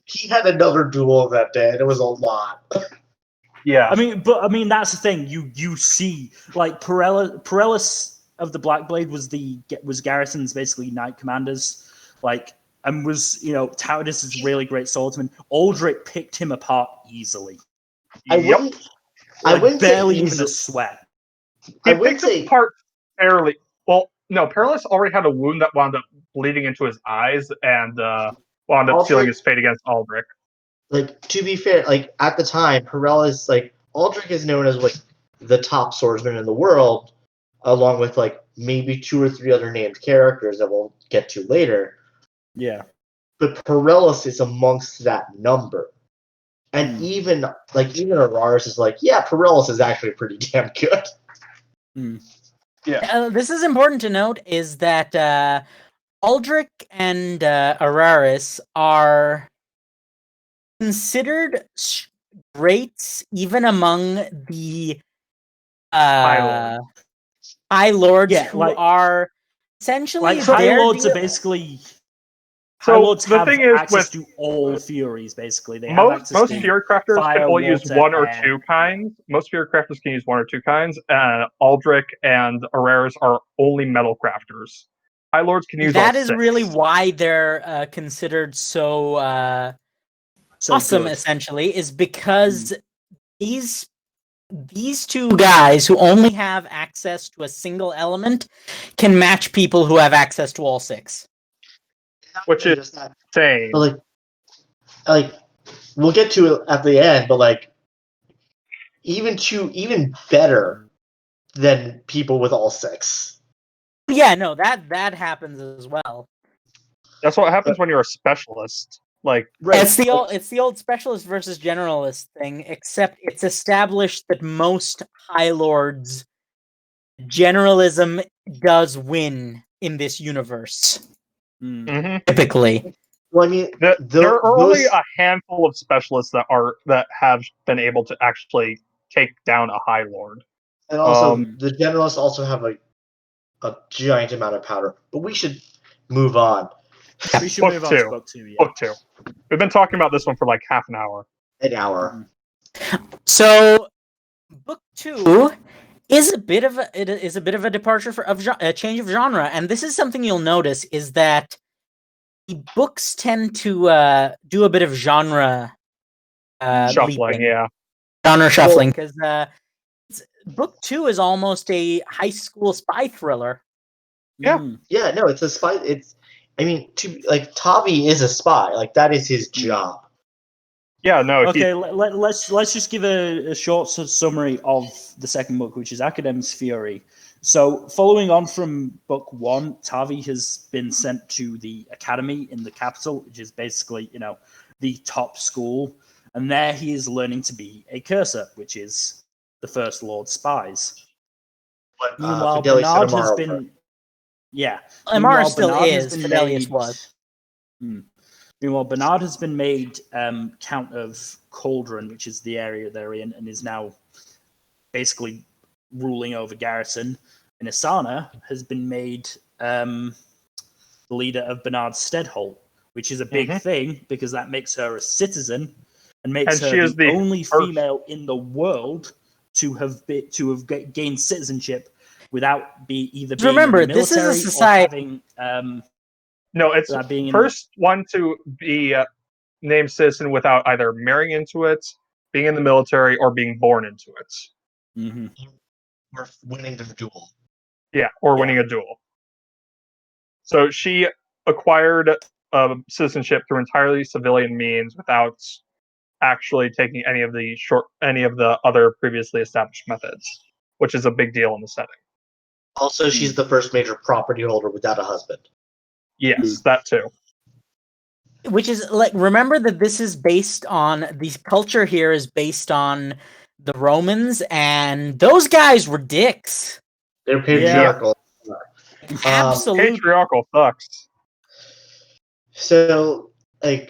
He had another duel that day, and it was a lot. Yeah. I mean, that's the thing. You see, like Perellis of the Black Blade was Garrison's basically knight commanders, and was touted as this really great swordsman. Aldrich picked him apart easily. I wouldn't barely say even a sweat. He picked him apart fairly. Well, no, Perellis already had a wound that wound up bleeding into his eyes and wound up sealing his fate against Aldrich. To be fair, at the time, Perellis, Aldrich is known as the top swordsman in the world, along with maybe 2 or 3 other named characters that we'll get to later. Yeah. But Perellis is amongst that number. And even Araris is Perellis is actually pretty damn good. Yeah. This is important to note is that Aldrich and Araris are considered greats even among the High Lords who are essentially High Lords are basically High Lords have access to all Furies. Basically, they have access most to Fury crafters fire, can only use water, one or air. two kinds. Most Fury crafters can use one or two kinds. Aldrich and Araris are only metal crafters. High Lords can use that all is 6. really why they're considered so awesome. Good. Essentially, is because these two guys who only have access to a single element can match people who have access to all 6. Which is insane. But we'll get to it at the end, but even better than people with all 6. Yeah, no, that happens as well. That's what happens when you're a specialist. It's the old specialist versus generalist thing, except it's established that most High Lords generalism does win in this universe. Typically. Well, I mean, there are only a handful of specialists that have been able to actually take down a High Lord. And also, the generalists also have a giant amount of powder. But we should move on. We should move on to book 2. Yeah. Book 2. We've been talking about this one for half an hour. An hour. So, book 2 is a bit of a departure a change of genre, and this is something you'll notice is that the books tend to do a bit of genre Shuffling, leaping, yeah. genre shuffling, because book 2 is almost a high school spy thriller. Yeah. Yeah, no, it's a spy. Tavi is a spy. Like, that is his job. Yeah, no. Okay, let's just give a short summary of the second book, which is Academ's Fury. So, following on from book 1, Tavi has been sent to the academy in the capital, which is basically, the top school, and there he is learning to be a cursor, which is the First Lord's spies. But Meanwhile, Fidelis Bernard and has Amara been. Yeah. Amara Meanwhile, still Bernard has is. been Fidelius made- was. Meanwhile, Bernard has been made Count of Cauldron, which is the area they're in, and is now basically ruling over Garrison. And Asana has been made the leader of Bernard's Steadholt, which is a big thing because that makes her a citizen and makes her the only female in the world to have gained citizenship without either being Remember, in the military this is a society. or having. No, it's being first one to be named citizen without either marrying into it, being in the military, or being born into it. Mm-hmm. Or winning the duel. Yeah, or winning a duel. So she acquired citizenship through entirely civilian means without actually taking any of the other previously established methods, which is a big deal in the setting. Also, she's the first major property holder without a husband. Yes, that too. Which is remember that this is based on the culture here is based on the Romans, and those guys were dicks. They're patriarchal. Absolutely. Patriarchal sucks. So, I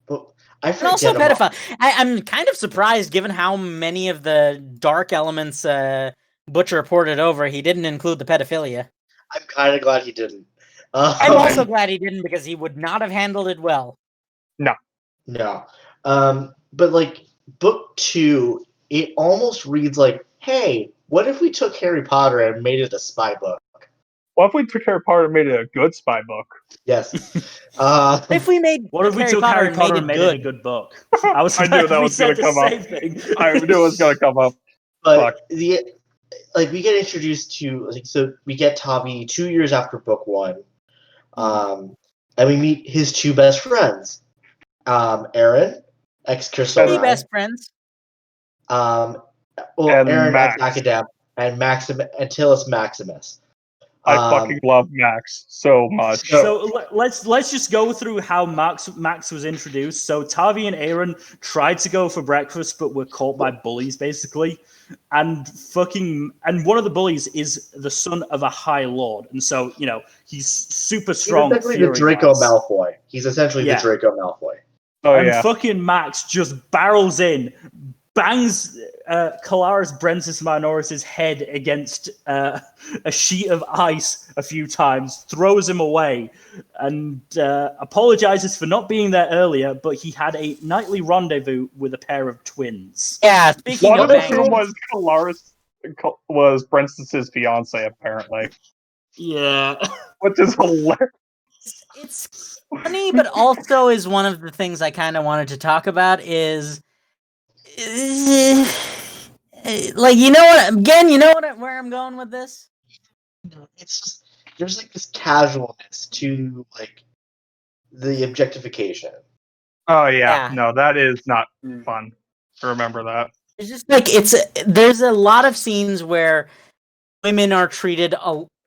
and also pedophile. I'm kind of surprised, given how many of the dark elements Butcher ported over, he didn't include the pedophilia. I'm kind of glad he didn't. I'm also glad he didn't, because he would not have handled it well. No. But book 2, it almost reads like, hey, what if we took Harry Potter and made it a spy book? What if we took Harry Potter and made it a good spy book? Yes. What if we took Harry Potter and made it a good book? I knew that was going to come up. I knew it was going to come up. But we get introduced to we get Tavi 2 years after book 1, and we meet his two best friends, Aaron, ex Cursori. Three best friends. Aaron ex Academ, and Antilles Maximus. I fucking love Max so much. So let's just go through how Max was introduced. So Tavi and Aaron tried to go for breakfast, but were caught by bullies, basically. And one of the bullies is the son of a High Lord, and so he's super strong. He's essentially the Draco Malfoy. He's essentially the Draco Malfoy. Fucking Max just barrels in, bangs Calaris Brentis Minoris' head against a sheet of ice a few times, throws him away, and apologizes for not being there earlier, but he had a nightly rendezvous with a pair of twins. Yeah, speaking one of of whom was Calaris, was Brentis' fiance, apparently. Yeah. Which is hilarious. It's funny, but also is one of the things I kind of wanted to talk about is where I'm going with this? It's just there's this casualness to the objectification. Oh yeah. No, that is not fun to remember that. It's just there's a lot of scenes where women are treated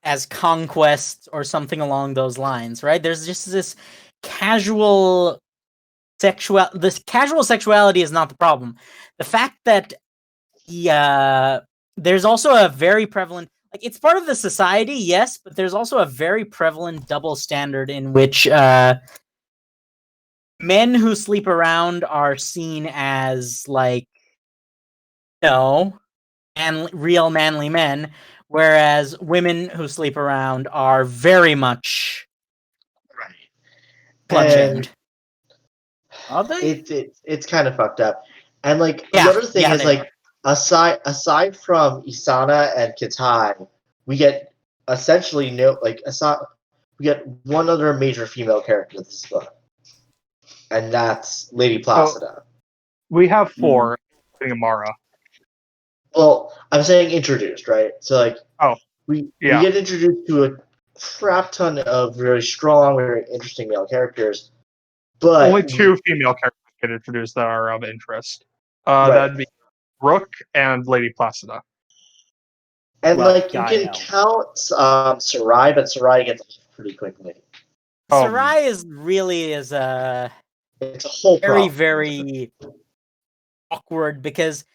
as conquests or something along those lines, right? There's just this casual sexuality is not the problem. The fact that there's also a very prevalent, it's part of the society, yes, but there's also a very prevalent double standard in which men who sleep around are seen as real manly men, whereas women who sleep around are very much slut-shamed. Are they? It's kind of fucked up. And the other thing is aside from Isana and Kitai, we get essentially we get one other major female character in this book, and that's Lady Placida. We have 4, including Amara. Well, I'm saying introduced, right? So like, Oh, we yeah. get introduced to a crap ton of very strong, very interesting male characters, but Only 2 female characters get introduced that are of interest. Right. That'd be Rook and Lady Placida. And Well, like you can Gael. count Sarai, but Sarai gets off pretty quickly. Sarai is a It's a whole very, problem. very awkward because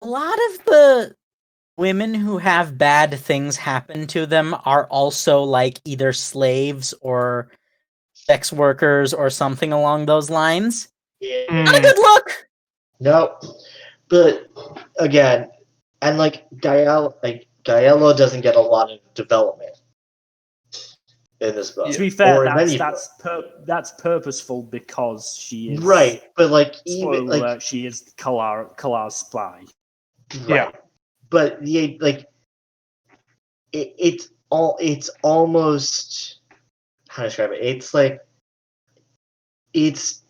a lot of the women who have bad things happen to them are also like either slaves or sex workers or something along those lines. Yeah. Not a good look. No, but again, and like Gaello doesn't get a lot of development in this book. To be fair, or in many that's purposeful because she is right, but like Spoiler even like alert, she is Kalar's spy. right. Yeah. But it's almost how to describe it. It's like it's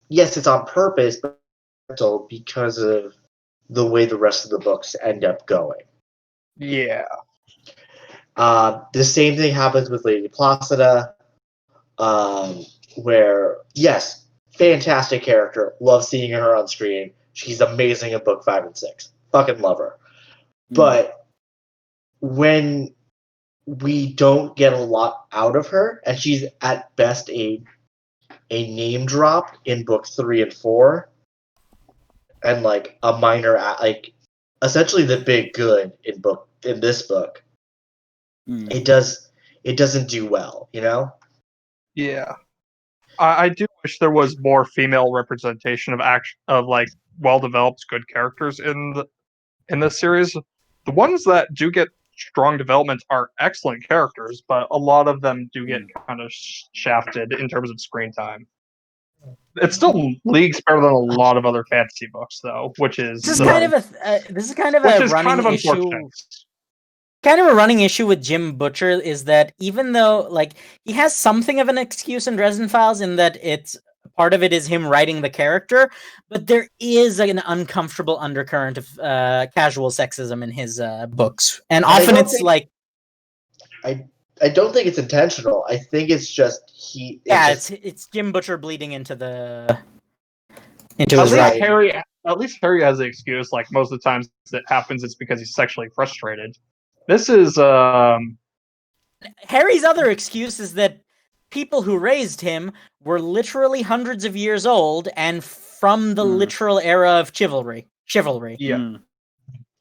yes, it's on purpose, but because of the way the rest of the books end up going. Yeah. The same thing happens with Lady Placida, where yes, fantastic character, love seeing her on screen. She's amazing in book 5 and 6. Fucking love her. But when we don't get a lot out of her, and she's at best a name drop in book 3 and 4, and like a minor, like essentially the big good in this book, it doesn't do well, you know? Yeah. I do wish there was more female representation of like well-developed good characters in this series. The ones that do get strong development are excellent characters, but a lot of them do get kind of shafted in terms of screen time. It's still leagues better than a lot of other fantasy books, though, which is This is kind of a running issue. Unfortunate. Kind of a running issue with Jim Butcher is that even though like he has something of an excuse in Dresden Files in that it's part of it is him writing the character, but there is an uncomfortable undercurrent of casual sexism in his books, and often it's like I don't think it's intentional. I think it's just it's Jim Butcher bleeding into his right. writing. At least Harry has the excuse. Like most of the times that happens, it's because he's sexually frustrated. This is Harry's other excuse is that people who raised him were literally hundreds of years old and from the literal era of chivalry. Yeah.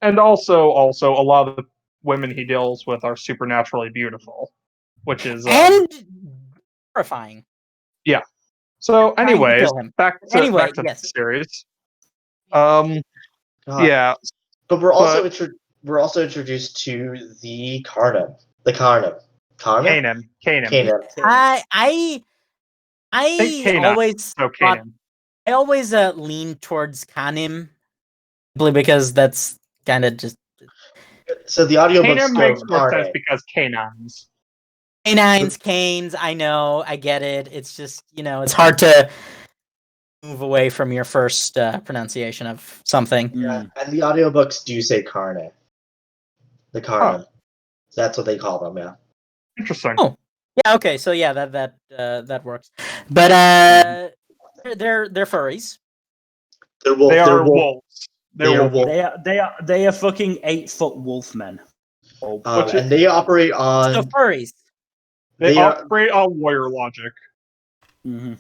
And also a lot of the women he deals with are supernaturally beautiful, which is and horrifying. Yeah. So, anyways, back to yes. the series. God. Yeah. But we're also introduced to the Carnum. The Carnum. Kanan. I always Kanan. I always lean towards Kanim simply because that's kind of just so the audiobook Kanan makes more sense because canines. Canes, I know, I get it. It's just, it's hard to move away from your first pronunciation of something. Yeah, and the audiobooks do say Carne. The Carnum. Oh. That's what they call them, yeah. Interesting. Oh. Yeah, okay, so yeah, that works. But they're furries. They are wolves. They are fucking 8-foot wolf men. And they operate on so furries. They operate on warrior logic. Mm-hmm.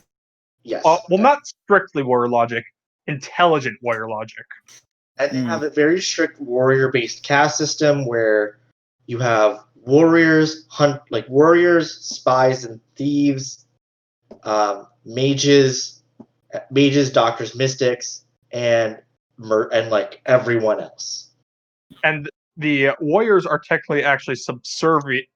Yes. Well, not strictly warrior logic, intelligent warrior logic. And they have a very strict warrior-based caste system where you have warriors, spies, and thieves, mages, doctors, mystics, and like everyone else. And the warriors are technically actually subservient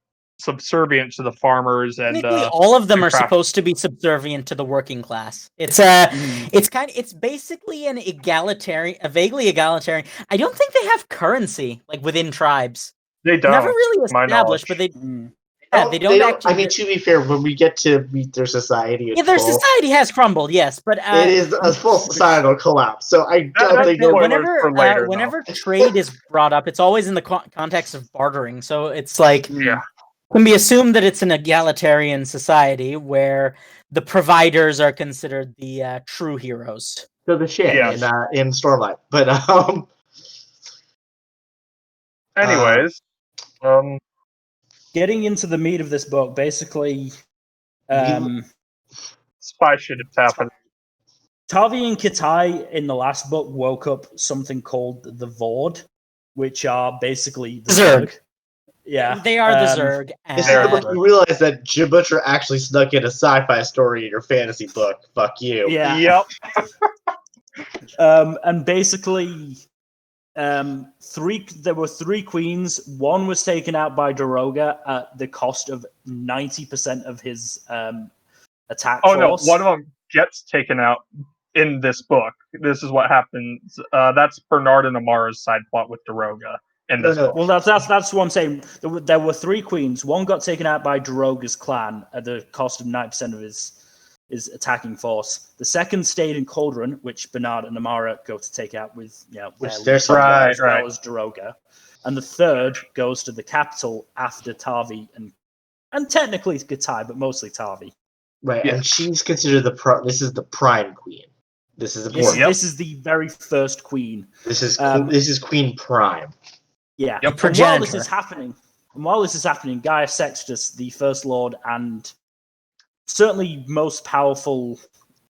subservient to the farmers and Technically, all of them are craft- supposed to be subservient to the working class. It's it's basically an vaguely egalitarian. I don't think they have currency like within tribes. they don't. Never really to my established, knowledge. but they don't actually. I mean, to be fair, when we get to meet their society, Yeah, their society has crumbled, yes, but it is a full societal collapse. So I don't think that's that spoilers for later, though. whenever trade is brought up, it's always in the context of bartering. So it's like Yeah. can be assumed that it's an egalitarian society where the providers are considered the true heroes. they're the shit in Stormlight. But Anyways, Getting into the meat of this book, basically, spy shit is happening. Tavi and Kitai in the last book woke up something called the Vord, which are basically the Zerg. Yeah, They are the Zerg. this is the book you realize that Jim Butcher actually snuck in a sci-fi story in your fantasy book. Fuck you. Yeah. Yep. And basically, there were three queens. One was taken out by Daroga at the cost of 90% of his attack Oh force. no, one of them gets taken out in this book. This is what happens. That's Bernard and Amara's side plot with Daroga in this book. Well, that's what I'm saying. There were three queens. One got taken out by Daroga's clan at the cost of 9% of his attacking force. The second stayed in Cauldron, which Bernard and Amara go to take out with they're right, as well as Daroga. And the third goes to the capital after Tavi and technically Gatai, but mostly Tavi. Right, Yeah. and she's considered this is the prime queen. This is important. This is the very first queen. This is Queen Prime. Yeah. Yep. And Progenitor. while this is happening, Gaius Sextus, the First Lord and certainly most powerful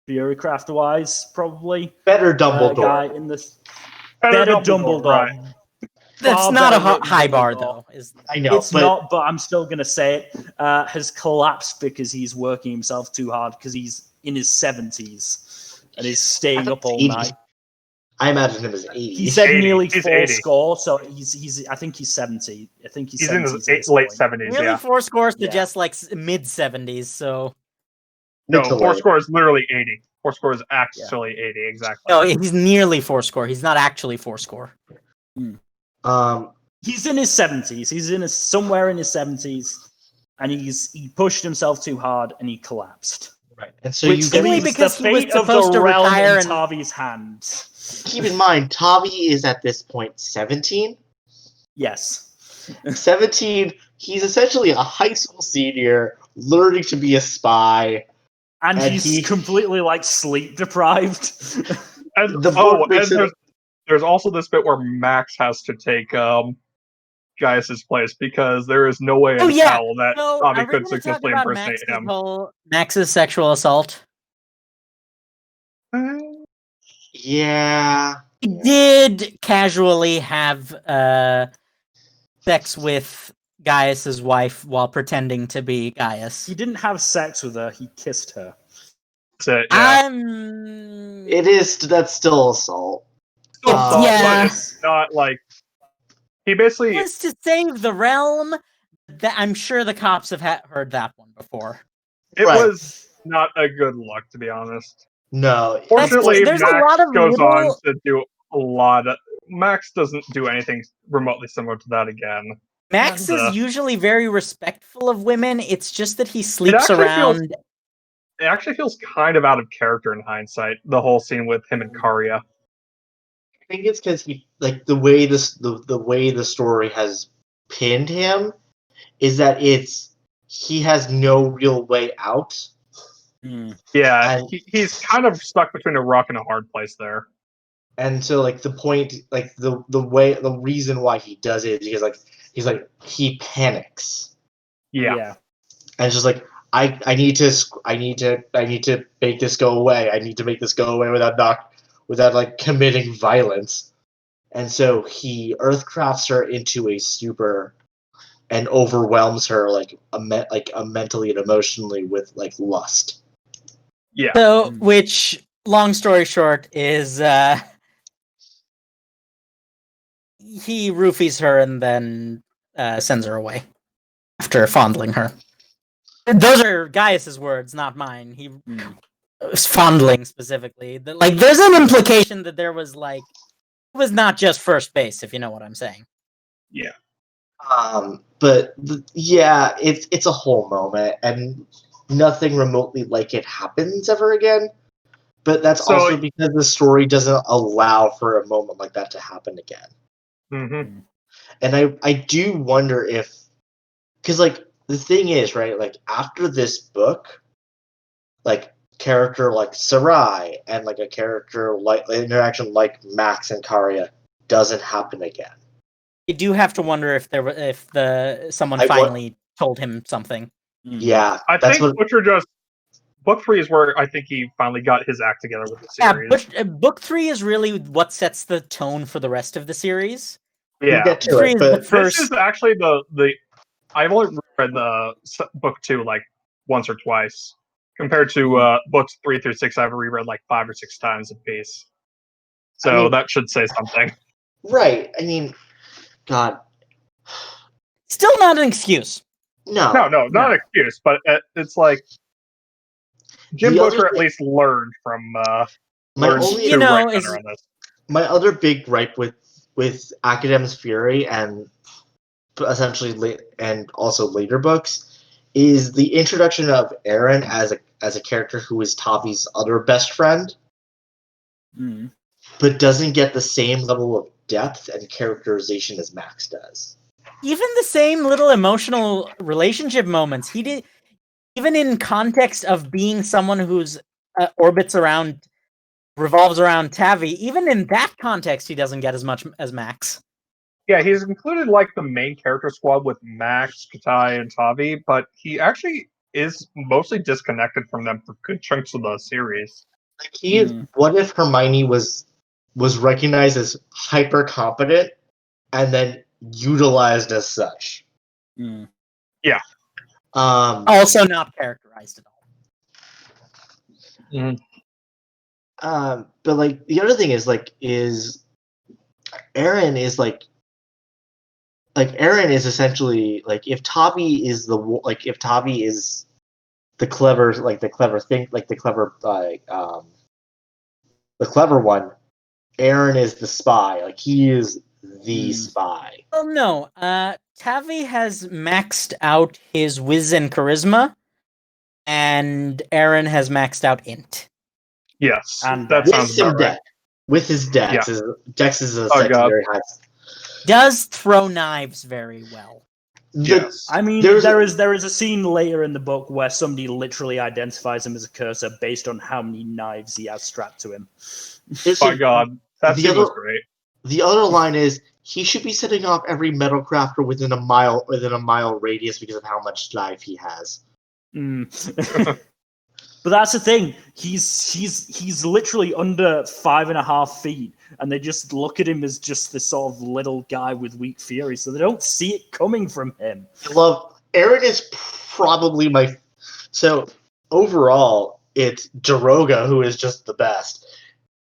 Furycraft-wise, probably Better Dumbledore. guy in this. Better Dumbledore. Right. That's Far not a better high bar, Dumbledore. though. I know, It's but not, but I'm still going to say it. Has collapsed because he's working himself too hard because he's in his 70s and he's staying up all 80. night. I imagine him as 80. He said 80. nearly He's full 80. score, so he's. I think he's 70. I think he's He's in 70s his at this late point. 70s, Nearly yeah. 4 scores Yeah. suggests like mid 70s. So No, Mid to 4 late. score is literally 80. 4 score is actually 80, exactly. no, he's nearly 4 score. He's not actually 4 score. He's in his 70s. He's somewhere in his 70s, and he pushed himself too hard and he collapsed. Right. And so Which you get, Only leaves because the he was fate of supposed the to realm retire in and- Tavi's hands. keep in mind, Tavi is at this point 17. Yes. 17, he's essentially a high school senior learning to be a spy. And And he's he- completely like sleep deprived. And, The book makes and it- there's also this bit where Max has to take Gaius's place because there is no way in Oh, yeah. hell that So, Tommy are we could going to talk successfully about impersonate him. Max's sexual assault? Yeah. He did casually have sex with Gaius's wife while pretending to be Gaius. He didn't have sex with her, he kissed her. That's it, yeah. That's still assault. Still assault, yeah. but it's not like he basically It was to save the realm. I'm sure the cops have heard that one before. it Right. was not a good look, to be honest. No. Fortunately, there's a Max lot of goes on little- to do a lot of. Max doesn't do anything remotely similar to that again. Max And, is usually very respectful of women. It's just that he sleeps actually around. It actually feels kind of out of character in hindsight. The whole scene with him and Karya. I think it's because he like the way the story has pinned him is that he has no real way out. Yeah, And- he's kind of stuck between a rock and a hard place there. And so like the point like the reason why he does it is because he panics. Yeah. And it's just like I need to make this go away. I need to make this go away without like committing violence. And so he earthcrafts her into a stupor and overwhelms her mentally and emotionally with like lust. Yeah. So, which, long story short, is he roofies her and then sends her away. after fondling her. Those are Gaius's words, not mine. He was fondling specifically. Like, there's an implication that there was like it was not just first base, if you know what I'm saying. Yeah. Yeah, it's a whole moment, and nothing remotely like it happens ever again. But that's also because the story doesn't allow for a moment like that to happen again. Mm-hmm. And I do wonder if, because like the thing is, right, like after this book, like character like Sarai and like a character like interaction like Max and Karya doesn't happen again. You do have to wonder if someone finally told him something. Yeah, I think Butcher just book 3 is where I think he finally got his act together with the series. Yeah, book 3 is really what sets the tone for the rest of the series. Yeah, we'll get to it, but this is actually the I've only read the book 2 like once or twice compared to books 3 through 6. I've reread like 5 or 6 times a piece. So that should say something, right? I mean, God, still not an excuse. No, not an excuse, but it's like Jim Butcher at least learned from learned to write better on this. My other big gripe with Academ's Fury and essentially and also later books is the introduction of Eren as a character who is Tavi's other best friend, but doesn't get the same level of depth and characterization as Max does. Even the same little emotional relationship moments. He did, even in context of being someone who's revolves around Tavi. Even in that context, he doesn't get as much as Max. Yeah, he's included like the main character squad with Max, Katai, and Tavi, but he actually is mostly disconnected from them for good chunks of the series. Like what if Hermione was recognized as hyper competent and then utilized as such? Yeah. Also not characterized at all. But like the other thing is Eren is essentially like if Tavi is the clever one, Eren is the spy. Like he is the spy. Well, no. Tavi has maxed out his whiz and charisma, and Eren has maxed out int. Yes, that sounds about right. With his dex, dex is a secondary high. Does throw knives very well. Yes. I mean, there is a scene later in the book where somebody literally identifies him as a cursor based on how many knives he has strapped to him. My God, that scene was great. The other line is he should be setting off every metal crafter within a mile radius because of how much knife he has. But that's the thing. He's literally under 5.5 feet, and they just look at him as just this sort of little guy with weak fury, so they don't see it coming from him. Eren is probably so overall it's Daroga who is just the best.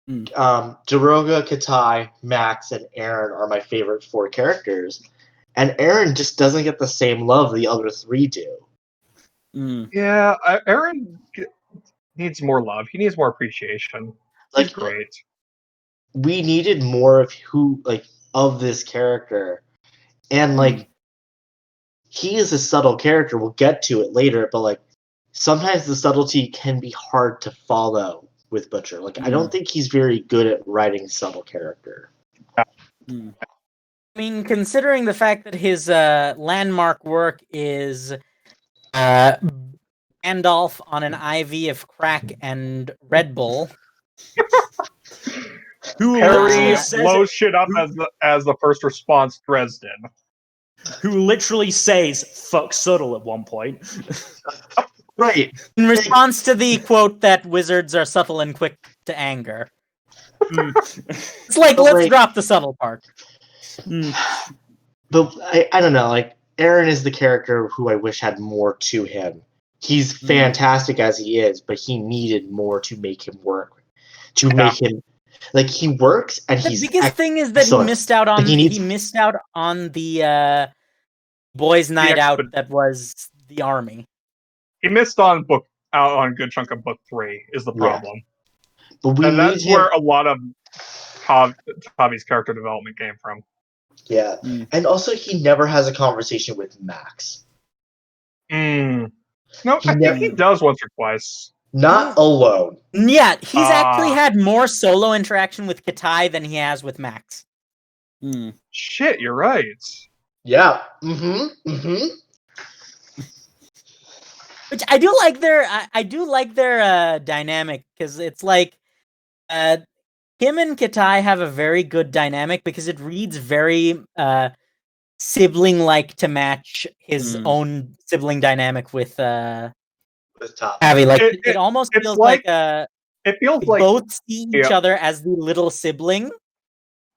Daroga, Katai, Max, and Eren are my favorite 4 characters, and Eren just doesn't get the same love the other 3 do. Yeah, Eren needs more love. He needs more appreciation. He's great. We needed more of this character, and he is a subtle character. We'll get to it later, but sometimes the subtlety can be hard to follow with Butcher. I don't think he's very good at writing subtle character. I mean, considering the fact that his landmark work is Gandalf on an IV of crack and Red Bull. Harry blows shit up as the first response, Dresden. Who literally says "fuck subtle" at one point. Right. In response to the quote that wizards are subtle and quick to anger. It's let's drop the subtle part. But I don't know, Eren is the character who I wish had more to him. He's fantastic as he is, but he needed more to make him work. Make him he works, and the biggest thing is that he missed out on the boys' night out but that was the army. he missed on a good chunk of book 3 is the Yeah. problem, But we and meet that's him. where a lot of Tavi's character development came from. Yeah, and also he never has a conversation with Max. No, He I think he does once or twice. Not alone. Yeah, he's actually Ah. had more solo interaction with Katai than he has with Max. Shit, you're right. Yeah. Mm-hmm. Which I do like their dynamic, because it's like him and Katai have a very good dynamic because it reads very sibling-like to match his own sibling dynamic with With Tavi. Abby. Like It- it almost it's feels like- like It feels they like both see each other as the little sibling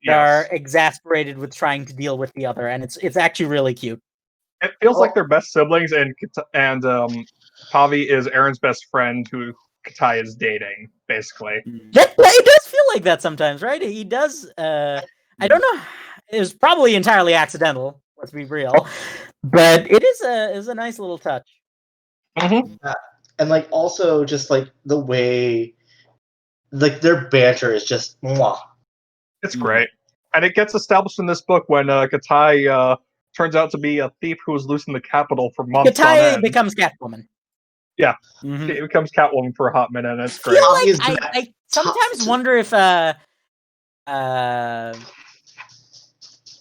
that are exasperated with trying to deal with the other, and it's actually really cute. It feels like they're best siblings, and Tavi is Aaron's best friend who Katai is dating, basically. It does feel like that sometimes, right? He does. I don't know. It was probably entirely accidental. Let's be real, but it is a nice little touch. Mm-hmm. And like also just like the way, like their banter is just mwah. It's great, and it gets established in this book when Katai turns out to be a thief who was loose in the capital for months on Katai end. becomes Catwoman. Yeah, Mm-hmm. it becomes Catwoman for a hot minute, and it's great. Tavi is I sometimes wonder if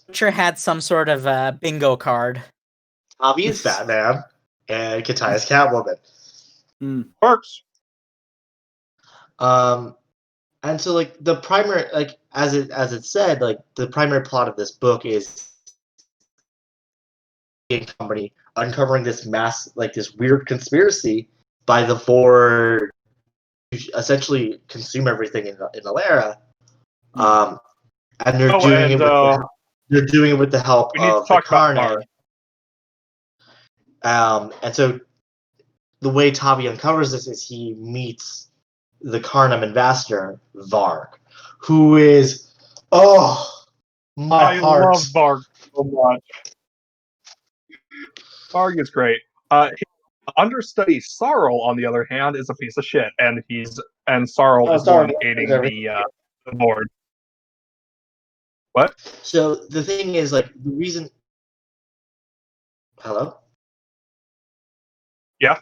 Butcher had some sort of bingo card. Tavi is Batman, and Katai is Catwoman. Works. And so like the primary, like as it said, like the primary plot of this book is company uncovering this this weird conspiracy by the Four to essentially consume everything in Alera. And they're doing it with the help We need to of talk the about Karnan. And so the way Tavi uncovers this is he meets the Karnam ambassador, Varg, who is my heart. I love Varg so much. Varg is great. Understudy Sarl, on the other hand, is a piece of shit, and Sarl is the one aiding the board. What? So the thing is, like, the reason. Hello? Yeah.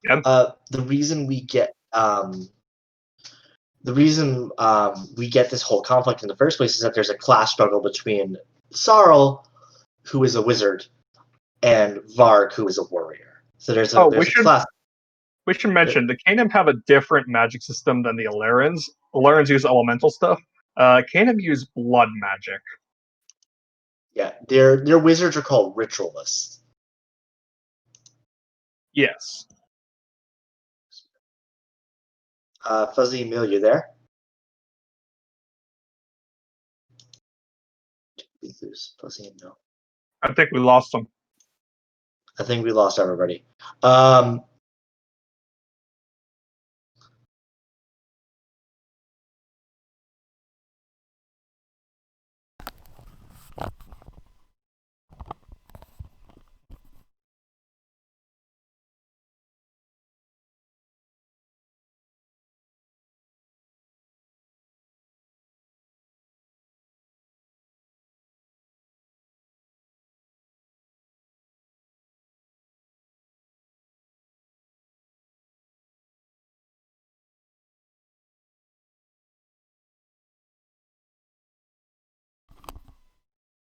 The reason we get this whole conflict in the first place is that there's a class struggle between Sarl, who is a wizard, and Varg, who is a warrior. So there's a class. We should mention the Kanem have a different magic system than the Alerans. Alerans use elemental stuff. Kanem use blood magic. Yeah, their wizards are called ritualists. Yes. Fuzzy Emil, you there? Fuzzy Emil. I think we lost them. I think we lost everybody.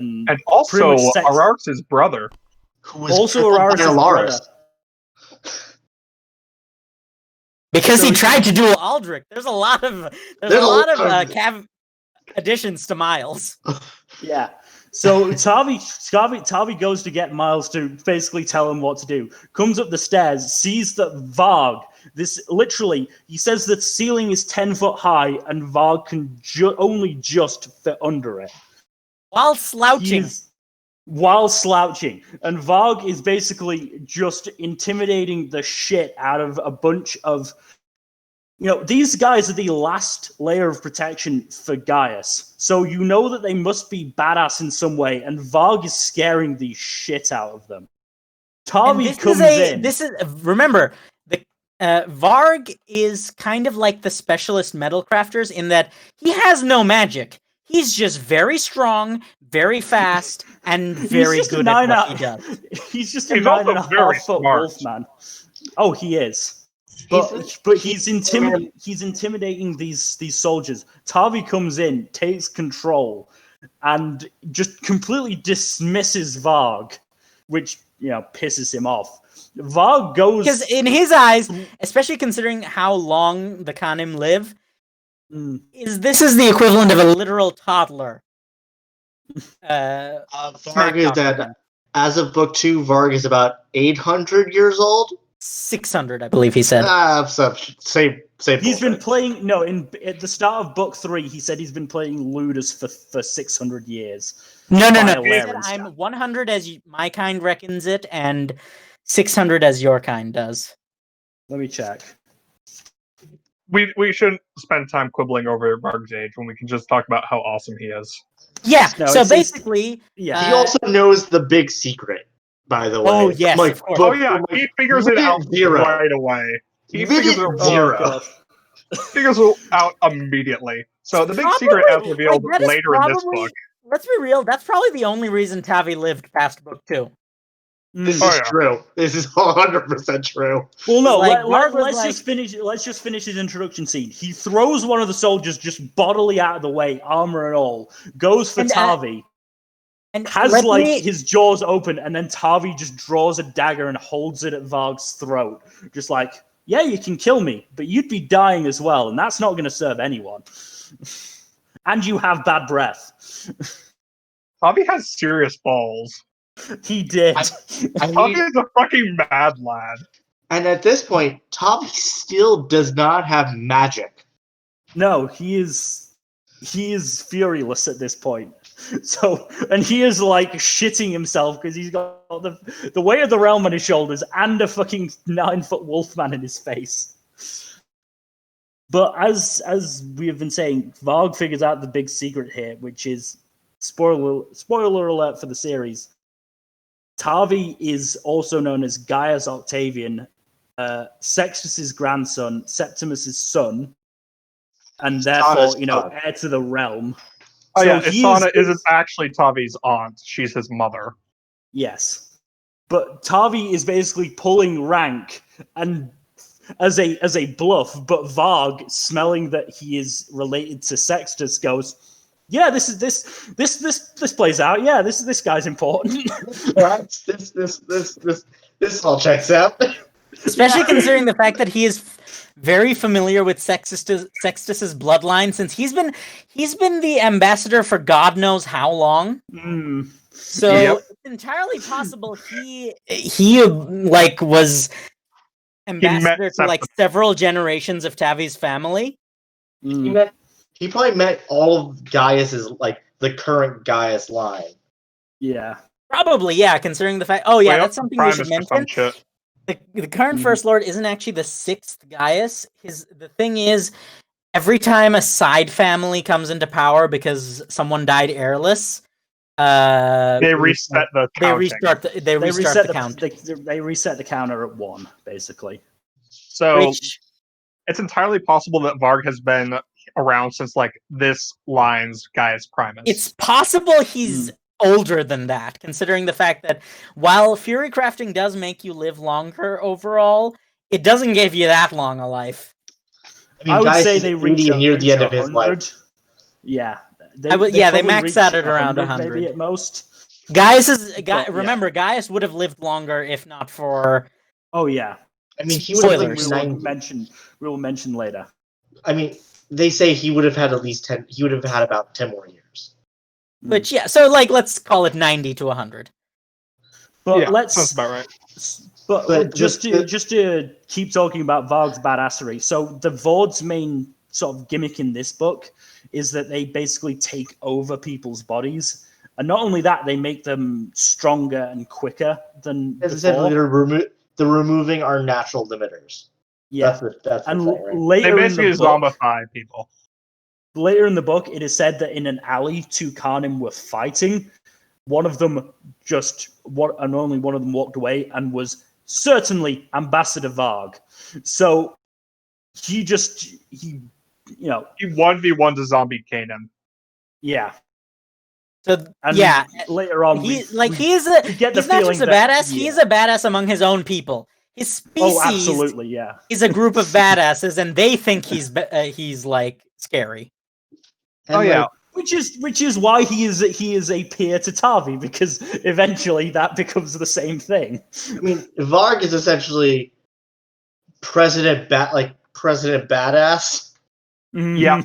And also, Ararx's brother. Who was also Ararx's brother. Because he tried to duel Aldrich. There's a lot of additions to Miles. Yeah. So Tavi goes to get Miles to basically tell him what to do. Comes up the stairs, sees that Varg, he says that ceiling is 10 foot high and Varg can only just fit under it. While slouching. And Varg is basically just intimidating the shit out of a bunch of these guys are the last layer of protection for Gaius. So you know that they must be badass in some way, and Varg is scaring the shit out of them. Tavi comes in. Remember, the Varg is kind of like the specialist metal crafters in that he has no magic. He's just very strong, very fast, and very good at what he does. He's just a 9.5-foot wolf man. Oh, he is. But he's intimidating these soldiers. Tavi comes in, takes control, and just completely dismisses Varg, which pisses him off. Varg goes because in his eyes, especially considering how long the Khanim live, this is the equivalent of a literal toddler. Varg is that as of book 2, Varg is about 800 years old. 600, I believe he said. Same. He's been playing. No, at the start of book 3, he said he's been playing Ludus for 600 years. No. He said, I'm 100 as my kind reckons it, and 600 as your kind does. Let me check. We shouldn't spend time quibbling over Varg's age when we can just talk about how awesome he is. Yeah. So basically, he also knows the big secret. By the way, oh yes, of course. He figures it out right away. He figures it out immediately. So the big secret as revealed later in this book. Let's be real. That's probably the only reason Tavi lived past book 2. This is true. This is 100% true. Well, no. Let's just finish. Let's just finish his introduction scene. He throws one of the soldiers just bodily out of the way, armor and all. Goes for Tavi. And has his jaws open, and then Tavi just draws a dagger and holds it at Varg's throat. Just like, yeah, you can kill me, but you'd be dying as well, and that's not going to serve anyone. And you have bad breath. Tavi has serious balls. He did. Tavi is a fucking mad lad. And at this point, Tavi still does not have magic. No, he is furyless at this point. So, and he is like shitting himself because he's got the weight of the realm on his shoulders and a fucking 9-foot wolf man in his face. But as we have been saying, Varg figures out the big secret here, which is spoiler alert for the series. Tavi is also known as Gaius Octavian, Sextus's grandson, Septimus's son, and therefore, heir to the realm. Oh, so yeah, Isana isn't actually Tavi's aunt. She's his mother. Yes. But Tavi is basically pulling rank and as a bluff, but Varg, smelling that he is related to Sextus, goes, yeah, this plays out. Yeah, this guy's important. This all checks out. Especially considering the fact that he is very familiar with Sextus's bloodline, since he's been the ambassador for God knows how long. So it's entirely possible he was ambassador to like several generations of Tavi's family. He probably met all of Gaius's, like, the current Gaius line. Yeah. Probably, yeah, considering the fact... Oh, yeah, that's something we should mention. The current First Lord isn't actually the 6th Gaius. The thing is, every time a side family comes into power because someone died heirless... they reset the counting. They reset the count. They reset the counter at 1, basically. So... It's entirely possible that Varg has been around since, like, this line's Gaius Primus. It's possible he's older than that, considering the fact that while Fury Crafting does make you live longer overall, it doesn't give you that long a life. I would say they reach near the end of his life. Yeah. They max out at around 100. Maybe at most. Remember, Gaius would have lived longer if not for... Oh, yeah. I mean, he would have we will mention later. I mean, they say he would have had at least 10. He would have had about 10 more years. Which, yeah, so like let's call it 90 to 100. But sounds about right. But just to keep talking about Varg's badassery. So the Vord's main sort of gimmick in this book is that they basically take over people's bodies, and not only that, they make them stronger and quicker than essentially they're removing our natural limiters. Yeah, That's and the thing, right? They later in basically the book, zombify people. later in the book, it is said that in an alley, two Khanim were fighting. One of them and only one of them walked away and was certainly Ambassador Varg. So he He 1v1 to zombie Kanan. yeah. So And yeah, later on, he's we not get the just feeling a that- badass. yeah. He's a badass among his own people. His species Oh, absolutely, yeah. is a group of badasses, and they think he's like scary. And, Oh yeah, like, Which is why he is a peer to Tavi, because eventually that becomes the same thing. I mean, Varg is essentially President Badass. Yeah.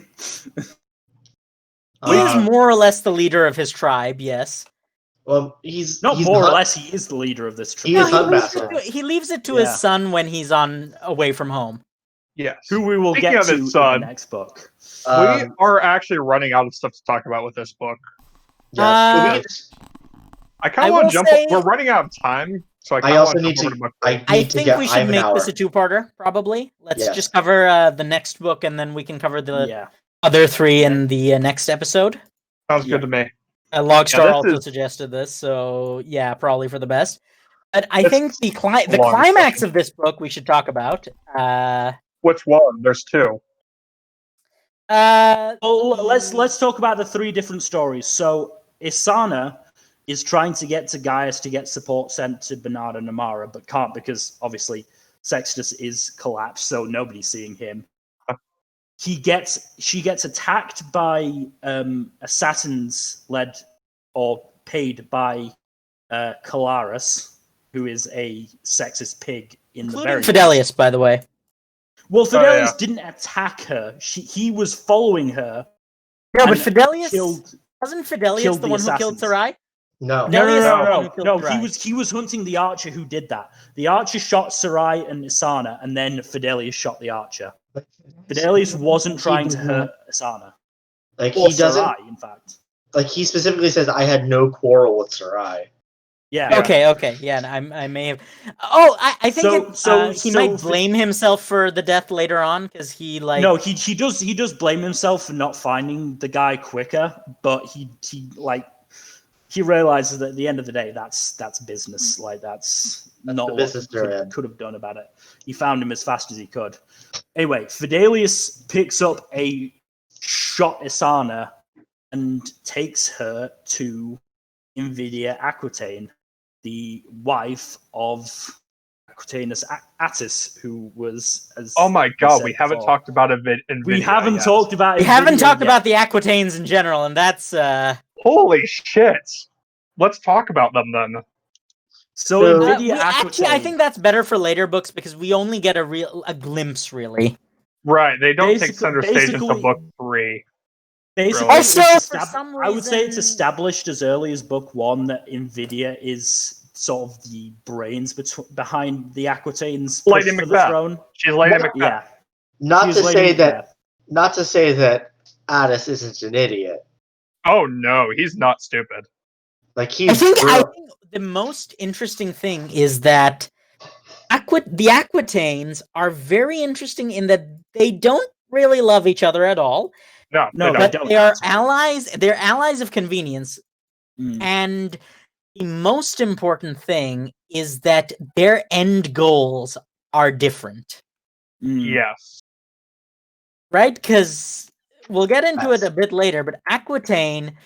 He is Um, more or less the leader of his tribe. Yes. Well, he's Not he's more or hunt- less, he is the leader of this He tribe. is No, Hunt Master. he leaves it to Yeah. his son when he's on away from home. yes. Who we will Speaking get of to his in son, the next book. we Um, are actually running out of stuff to talk about with this book. yeah, Uh, we can just- I kind I of want will to jump. say- We're running out of time, so I I kind of also want to need jump over to. to book I three. I need to think get. we I should have an make hour. this a two-parter. Probably. Let's Yes. just cover the next book, and then we can cover the Yeah. other three in the next episode. Sounds Yeah. good to me. Logstar this also is- suggested this, so yeah, probably for the best. But I This think the a long climax discussion. of this book we should talk about. Which one? There's two. Well, let's talk about the three different stories. So Isana is trying to get to Gaius to get support sent to Bernard and Amara, but can't because obviously Sextus is collapsed, so nobody's seeing him. She gets attacked by assassins led or paid by Calaris, who is a sexist pig in the very including Fidelius, by the way. Well, Fidelius yeah. didn't attack her. He was following her. Yeah, but and Fidelius killed wasn't Fidelius killed the the one who killed assassins. Sarai? No. No, Fidelius is the one no, who killed no. Sarai. He was hunting the archer who did that. The archer shot Sarai and Isana, and then Fidelius shot the archer. Fidelius wasn't trying to hurt Isana Like or he doesn't. Sarai, in fact. Like he specifically says, "I had no quarrel with Sarai." Yeah. Okay, yeah, I may have. Oh, I think he So might blame himself for the death later on because he like. No, he does blame himself for not finding the guy quicker, but he realizes that at the end of the day, that's business. Like that's not the what business he they're in. could have done about it. He found him as fast as he could. Anyway, Fidelius picks up a shot Isana and takes her to Invidia Aquitaine, the wife of Aquitanus Attis, who was as Oh my we god, said we haven't before. talked about it. We haven't talked about. We haven't Nvidia talked yet. about the Aquitaines in general, and that's Holy shit! Let's talk about them then. So So- Nvidia actually, I Aquitaine. think that's better for later books because we only get a glimpse, really. Right, they don't take Basic- center stage until basically- book 3. Basically, Really? Also, it's for some I would say it's reason- established as early as book 1 that Nvidia is sort of the brains behind the Aquitaines' push Lady for the Macbeth. throne. She's Lady Macbeth. Yeah, Not she to is Lady say that. Macbeth. Not to say that Addis isn't an idiot. Oh no, he's not stupid. Like I he's. think brilliant. the most interesting thing is that the Aquitaines are very interesting in that they don't really love each other at all, No, No, they they don't. but don't. they are allies. They're allies of convenience, Mm. and the most important thing is that their end goals are different, Mm. Yes. right? Because we'll get into it Yes. a bit later, but Aquitaine,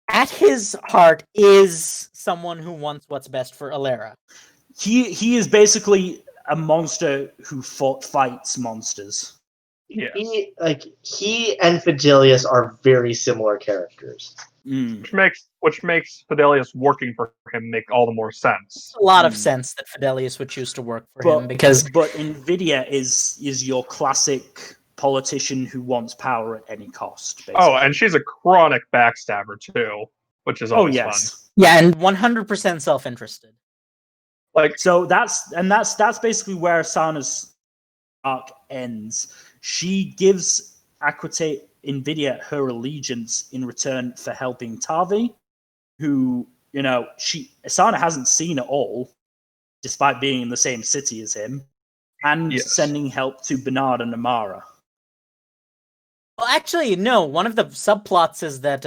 at his heart, is someone who wants what's best for Alera. He is basically a monster who fights monsters. Yes. He and Fidelius are very similar characters. Mm. Which makes Fidelius working for him make all the more sense. A lot of Mm. sense that Fidelius would choose to work for But him because Nvidia is your classic politician who wants power at any cost. Basically. Oh, and she's a chronic backstabber too, which is always fun. yeah, and 100% self-interested. Like, So that's basically where Asana's arc ends. She gives Nvidia her allegiance in return for helping Tavi, who Asana hasn't seen at all, despite being in the same city as him. and Yes. sending help to Bernard and Amara. Well, actually, no. One of the subplots is that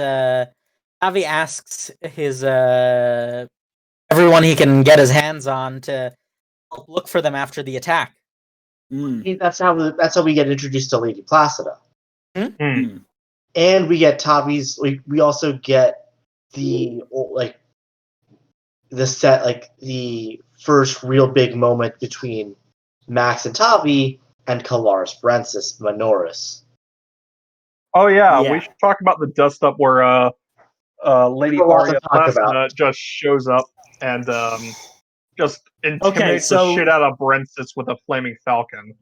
Avi asks his everyone he can get his hands on to help look for them after the attack. Mm. I think that's how we get introduced to Lady Placida. Mm. And we get Tavi's. We also get the the first real big moment between Max and Tavi and Calaris Francis Minoris. Oh yeah, Yeah. we should talk about the dust up where Lady There's a lot to Arya talk Placida about. just shows up and just intimidates so- the shit out of Brensis with a flaming falcon.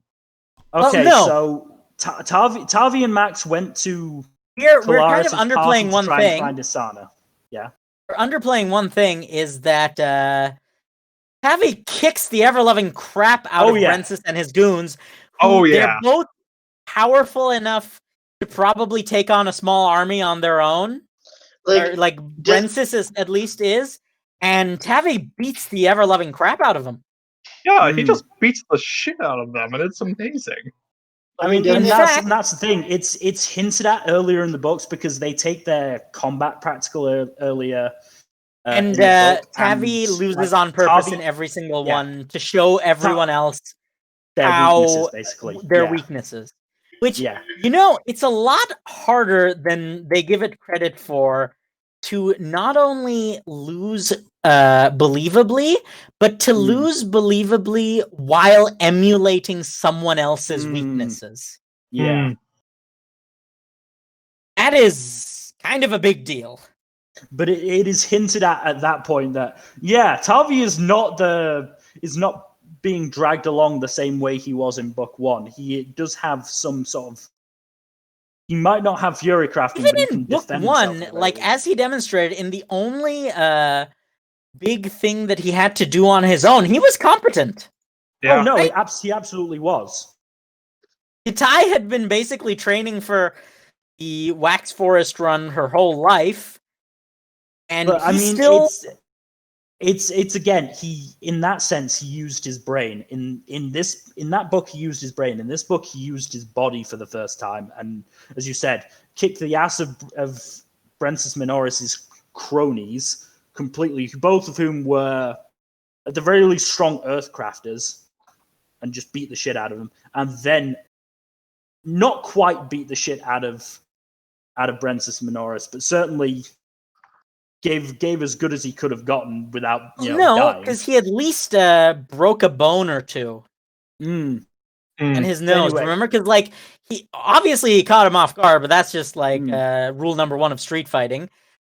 Okay, no. so Tavi and Max went to We're kind of Calaris' party underplaying to one try and thing. find Asana. Yeah. We're underplaying one thing is that Tavi kicks the ever-loving crap out Oh, of yeah. Brensis and his goons. Oh, yeah. They're both powerful enough to probably take on a small army on their own. Brensis at least is. And Tavi beats the ever-loving crap out of him. Yeah, he Mm. just beats the shit out of them, and it's amazing. I mean, In that's the thing. It's hinted at earlier in the books because they take their combat practical earlier. And in the book, Tavi and, loses like, on purpose Tavi- in every single yeah. one to show everyone else their how weaknesses, basically. their Yeah. weaknesses. Which, Yeah. it's a lot harder than they give it credit for to not only lose believably, but to lose believably while emulating someone else's weaknesses. Yeah. That is kind of a big deal. But it is hinted at that point that Tavi is not being dragged along the same way he was in book one. He does have some sort of. He might not have fury crafting, Even but he in can book defend one, himself. at the very least. as he demonstrated in the only big thing that he had to do on his own, he was competent. Yeah. Oh no, Right? he absolutely was. Kitai had been basically training for the Wax Forest run her whole life, and But I he mean, still. it's again, he in that sense he used his brain. In that book he used his brain. In this book he used his body for the first time, and as you said, kicked the ass of Brensis Minoris' cronies completely, both of whom were at the very least strong Earthcrafters, and just beat the shit out of them, and then not quite beat the shit out of Brensis Minoris, but certainly gave as good as he could have gotten without dying. Because he at least broke a bone or two Mm. in his nose. Anyway. Remember, because he caught him off guard, but that's just rule number one of street fighting.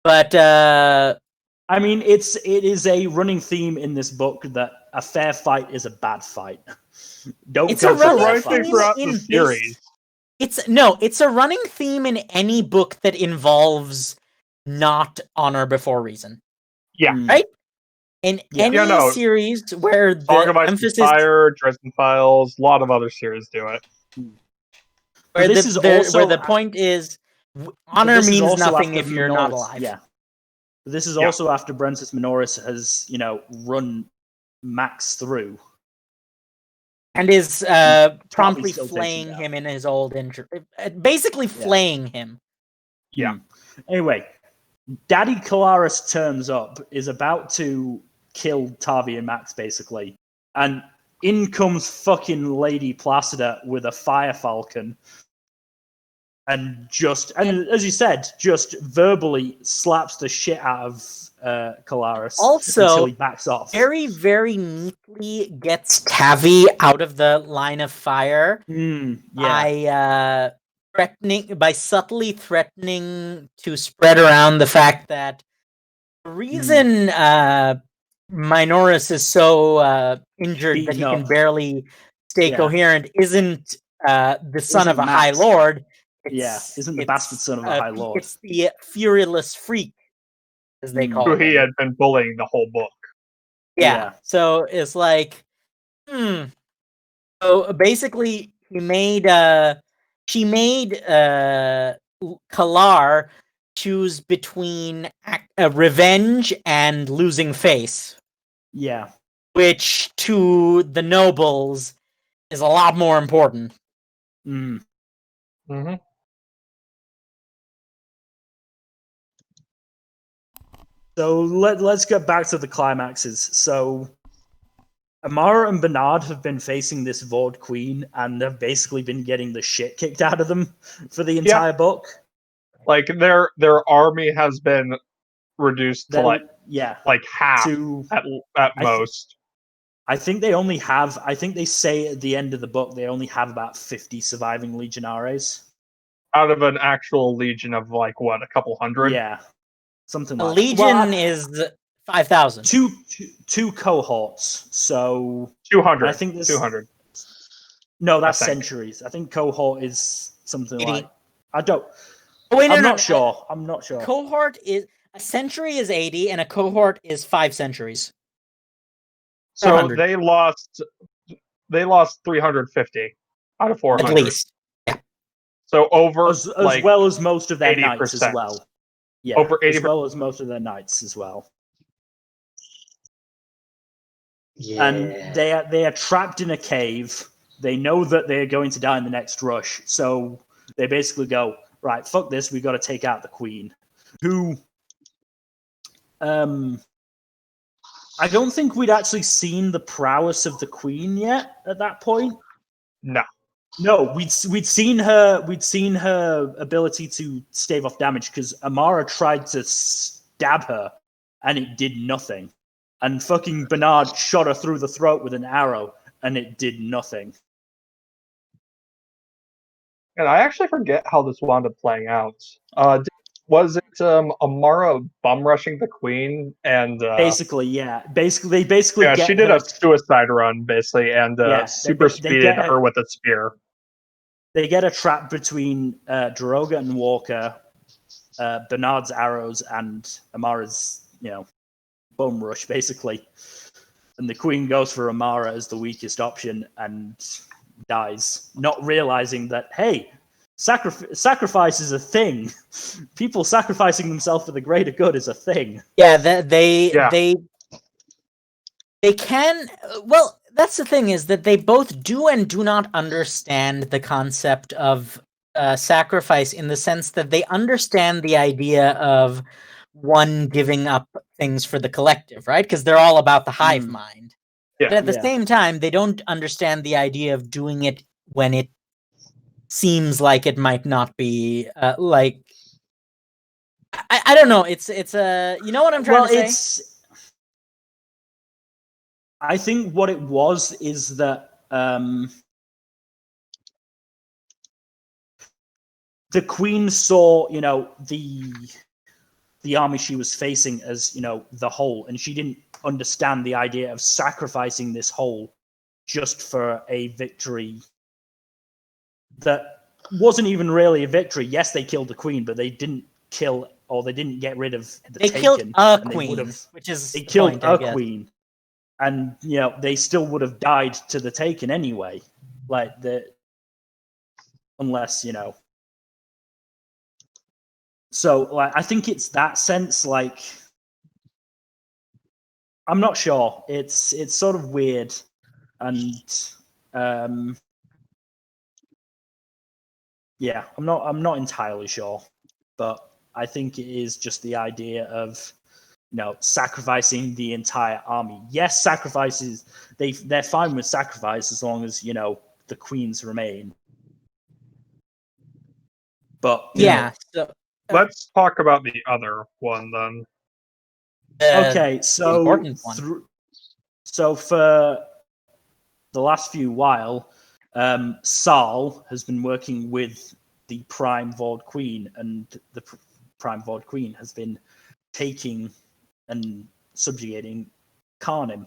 But I mean, it is a running theme in this book that a fair fight is a bad fight. Don't it's go a for a running fair thing fight. theme throughout in the series. It's a running theme in any book that involves not honor before reason. Yeah. Right? In any series where Song of the Ice and emphasis Fire, Dresden Files, a lot of other series do it. where this is also where the point is honor this is means also nothing after if you're not Minoris- alive. Yeah. This is also after Brensis Minoris has, run Max through. And is promptly still takes him flaying down. him in his old injury. Basically flaying him. Yeah. Anyway, Daddy Calaris turns up, is about to kill Tavi and Max, basically. And in comes fucking Lady Placida with a fire falcon. And as you said, just verbally slaps the shit out of Calaris Also, until he backs off. Very, very neatly gets Tavi out of the line of fire by subtly threatening to spread around the fact that the reason Minoris is so injured that he can barely stay coherent isn't the son of a High Lord. Isn't the bastard son of a High Lord. It's the Furulous Freak, as they call Who him. he had been bullying the whole book. Yeah. So it's like, So basically, she made Kalar choose between revenge and losing face. Yeah. Which to the nobles is a lot more important. Mm. Mm-hmm. So let's get back to the climaxes. So Amara and Bernard have been facing this Vord Queen, and they've basically been getting the shit kicked out of them for the entire book. Like their army has been reduced to like half to at most. I think they only have. I think they say at the end of the book they only have about 50 surviving legionaries Out of an actual legion of like what, a couple hundred? Yeah, something A like legion is 5,000. two cohorts. So 200. I think this 200. No, that's I think. centuries. I think cohort is something 80. like I don't. Oh, wait, I'm not sure. I'm not sure. Cohort is a century is 80, and a cohort is 5 centuries. So 400. they lost 350 out of 400. At least. So over as like well as most of their 80%. knights as well. Yeah, Over 80%. as well as most of their knights as well. Yeah. And they are trapped in a cave. They know that they're going to die in the next rush, so they basically go, right, fuck this, we got to take out the queen, who I don't think we'd actually seen the prowess of the queen yet at that point. No, we'd seen her ability to stave off damage, because Amara tried to stab her and it did nothing. And fucking Bernard shot her through the throat with an arrow and it did nothing. And I actually forget how this wound up playing out. Was it Amara bum rushing the queen and Basically, yeah. Basically, get she did her, a suicide run basically and super speeded her with a spear. They get a trap between Daroga and Walker, Bernard's arrows, and Amara's, bum rush, basically. And the queen goes for Amara as the weakest option and dies, not realizing that, hey, sacrifice is a thing. People sacrificing themselves for the greater good is a thing. Yeah, they can. Well, that's the thing, is that they both do and do not understand the concept of sacrifice, in the sense that they understand the idea of one giving up things for the collective, right? Because they're all about the hive mind. Yeah. But at the same time, they don't understand the idea of doing it when it seems like it might not be like. I don't know. It's a you know what I'm trying to say. I think what it was is that the queen saw, the army she was facing as, the whole, and she didn't understand the idea of sacrificing this whole just for a victory that wasn't even really a victory. Yes, they killed the queen, but they didn't kill, or they didn't get rid of the They Taken. killed a and queen, which is they killed point, I a guess. queen, and they still would have died to the Taken anyway. Like unless So, like, I think it's that sense. Like, I'm not sure. It's sort of weird, and yeah, I'm not entirely sure, but I think it is just the idea of sacrificing the entire army. Yes, sacrifices they're fine with sacrifice as long as the queens remain. But yeah. So, let's talk about the other one then. Okay, so important one. So for the last few while, Saul has been working with the Prime Vord Queen, and the Prime Vord Queen has been taking and subjugating Karnim,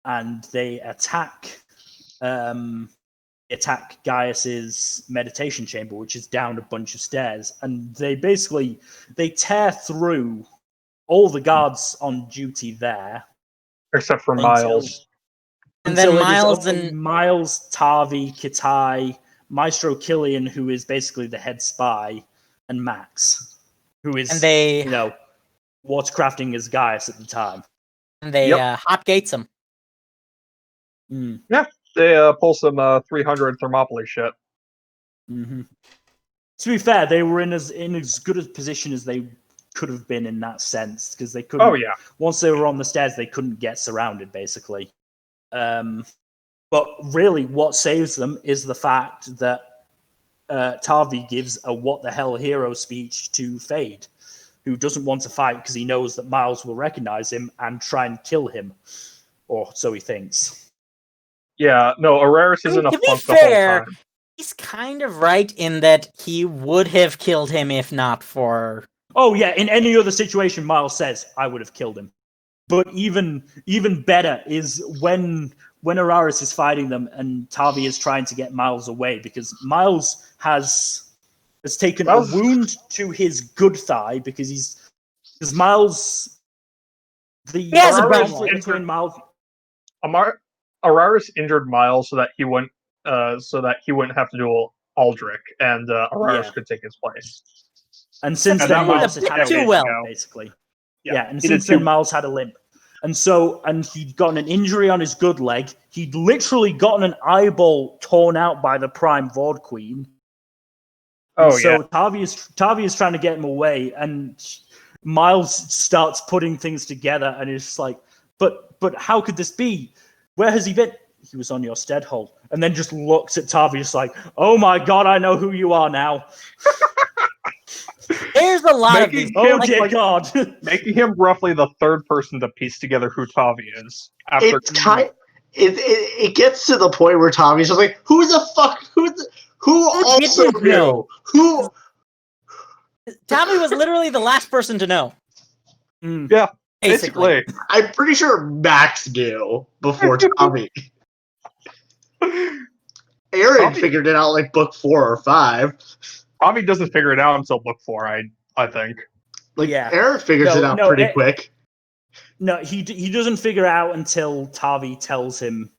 and they attack Gaius's meditation chamber, which is down a bunch of stairs, and they tear through all the guards on duty there, except for Miles. And then Miles Miles, Tavi, Kitai, Maestro Killian, who is basically the head spy, and Max, who is watercrafting as Gaius at the time. And they hot gates him. Yeah, They pull some 300 Thermopylae shit. Mm-hmm. To be fair, they were in as good a position as they could have been in that sense, because they couldn't. Oh yeah. Once they were on the stairs, they couldn't get surrounded, basically. But really, what saves them is the fact that Tavi gives a "what the hell" hero speech to Fade, who doesn't want to fight because he knows that Miles will recognize him and try and kill him, or so he thinks. Yeah, no, Araris is in a To be funk the fair, whole time. he's kind of right in that he would have killed him if not for. Oh yeah, in any other situation, Miles says, "I would have killed him." But even better is when Araris is fighting them and Tavi is trying to get Miles away, because Miles has taken a wound to his good thigh because Miles He has a Araris bone injured- between Miles. Araris injured Miles so that he wouldn't have to do Aldrich, and Araris could take his place. And since And then, that was Miles had too a limp, well. basically. Yeah, Yeah, and he since did then, too- Miles had a limp. And he'd gotten an injury on his good leg. He'd literally gotten an eyeball torn out by the Prime Vord Queen. And so Tavi is trying to get him away, and Miles starts putting things together, and is just like, but how could this be? Where has he been? He was on your stead hole. And then just looks at Tavi, just like, oh my god, I know who you are now. There's a lot of these. Oh dear god. Making him roughly the third person to piece together who Tavi is. After It's kind. It gets to the point where Tommy's just like, who the fuck? Who also didn't know? Who? Tavi was literally the last person to know. Yeah, Basically. I'm pretty sure Max knew before Tommy. Aaron Tommy- figured it out like book 4 or 5. Tavi doesn't figure it out until book 4, I think. Like Yeah. Aaron figures it out pretty quick. No, he doesn't figure out until Tavi tells him,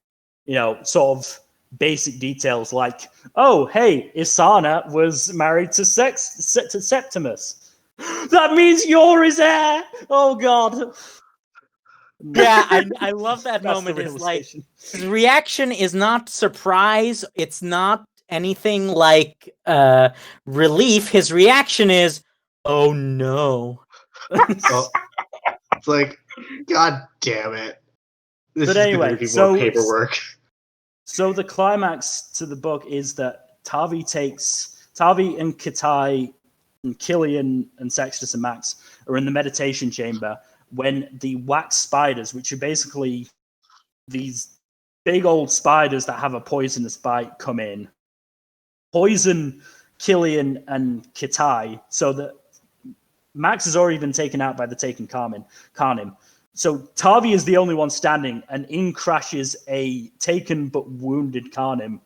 sort of basic details like, oh, hey, Isana was married to Septimus. That means you're his heir! Oh, God. Yeah, I love that That's the moment. It's like, realization. his reaction is not surprise. It's not anything like relief. His reaction is, oh no. Oh, it's like, God damn it. This But is anyway, going to be more paperwork. So the climax to the book is that Tavi and Kitai and Killian and Sextus and Max are in the meditation chamber when the wax spiders, which are basically these big old spiders that have a poisonous bite, come in, poison Killian and Kitai, so that Max has already been taken out by the taken Karnim. So Tavi is the only one standing, and in crashes a taken but wounded Karnim.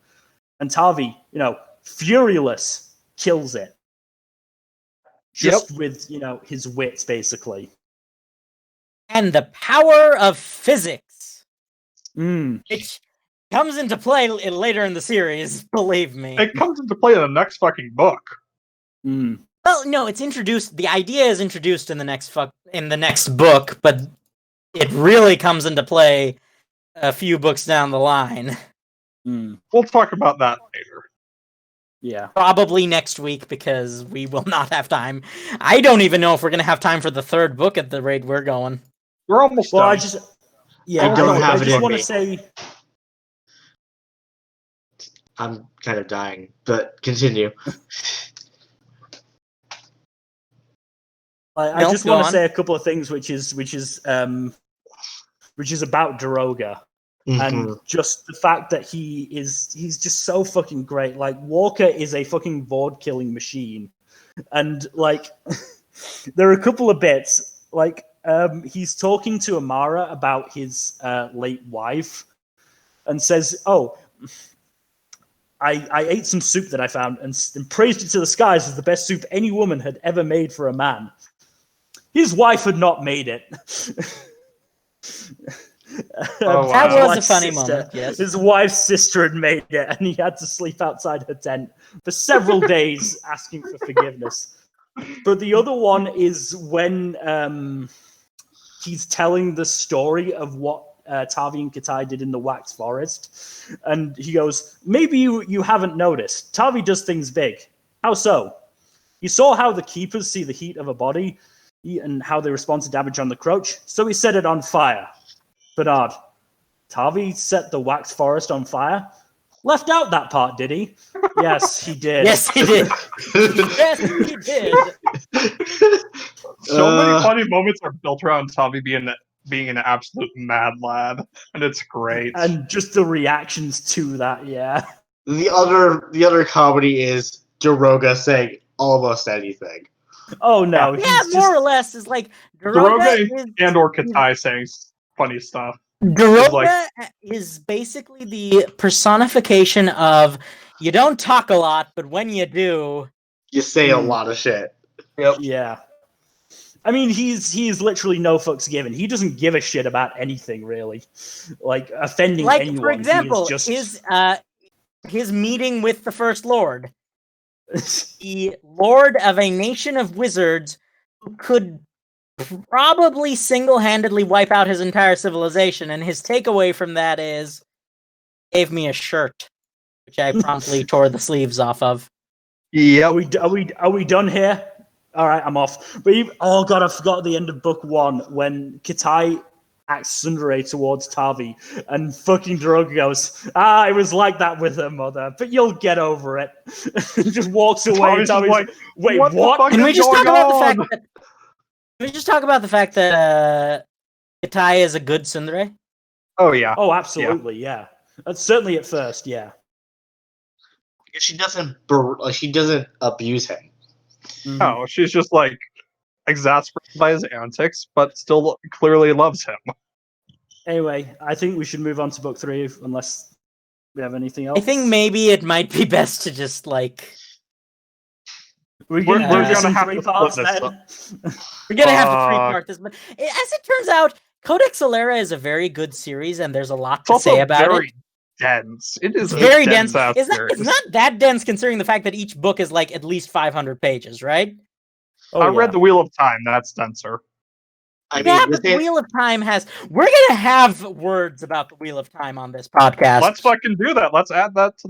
And Tavi, furious, kills it. Just with, his wits, basically. And the power of physics, Mm. which comes into play later in the series, believe me. It comes into play in the next fucking book. Mm. Well, no, it's introduced. The idea is introduced in the next book, but it really comes into play a few books down the line. Mm. We'll talk about that later. Yeah. Probably next week, because we will not have time. I don't even know if we're going to have time for the third book at the rate we're going. We're almost Well, done. I just want to say, I'm kind of dying, but continue. I just want to say a couple of things, which is about Daroga. And just the fact that he's just so fucking great. Like, Walker is a fucking Vord killing machine. And like there are a couple of bits, like he's talking to Amara about his late wife and says, oh, I ate some soup that I found and praised it to the skies as the best soup any woman had ever made for a man. His wife had not made it. Oh, wow. That His was a wife's funny sister- moment, yes. His wife's sister had made it, and he had to sleep outside her tent for several days asking for forgiveness. But the other one is when he's telling the story of what Tavi and Katai did in the Wax Forest. And he goes, maybe you haven't noticed. Tavi does things big. How so? You saw how the Keepers see the heat of a body and how they respond to damage on the Croach, so he set it on fire. Bernard, Tavi set the Wax Forest on fire? Left out that part, did he? Yes, he did. Yes, he did. Yes, he did. So many funny moments are built around Tommy being an absolute mad lad, and it's great. And just the reactions to that, yeah. The other comedy is Daroga saying almost anything. Oh no, Yeah, he's more just, or less is like Daroga is, and or Katai saying funny stuff. Daroga like- is basically the personification of you don't talk a lot, but when you do, You say a lot of shit. Yep. yeah. I mean, he's literally no fucks given. He doesn't give a shit about anything really, like offending like anyone. for example, he is just... his meeting with the First Lord, the Lord of a nation of wizards who could probably single-handedly wipe out his entire civilization, and his takeaway from that is, gave me a shirt, which I promptly tore the sleeves off of. Yeah. Are we done here? All right, I'm off. But oh god, I forgot the end of book 1 when Katai acts tsundere towards Tavi, and fucking Daroga goes, it was like that with her mother, but you'll get over it. And just walks away. Tavi's And Tavi's like, wait, what? what? The fuck Can is we just going talk about the on? fact that? Can we just talk about the fact that Katai is a good tsundere? Oh yeah. Oh, absolutely, yeah. That's certainly at first, yeah. She doesn't abuse him. Mhm. No, she's just like exasperated by his antics, but still clearly loves him. Anyway, I think we should move on to book 3, unless we have anything else. I think maybe it might be best to just like we're We're gonna do this gonna in have 3 to parts split this then. we're gonna have to 3-part this. But as it turns out, Codex Alera is a very good series, and there's a lot It's to also say about very it. dense. It is It's very a dense. ass It's series. not that dense considering the fact that each book is like at least 500 pages, right? Oh, I yeah. read The Wheel of Time. That's denser. I Yeah, mean, but the Wheel of Time has. We're gonna have words about the Wheel of Time on this podcast. Let's fucking do that. Let's add that to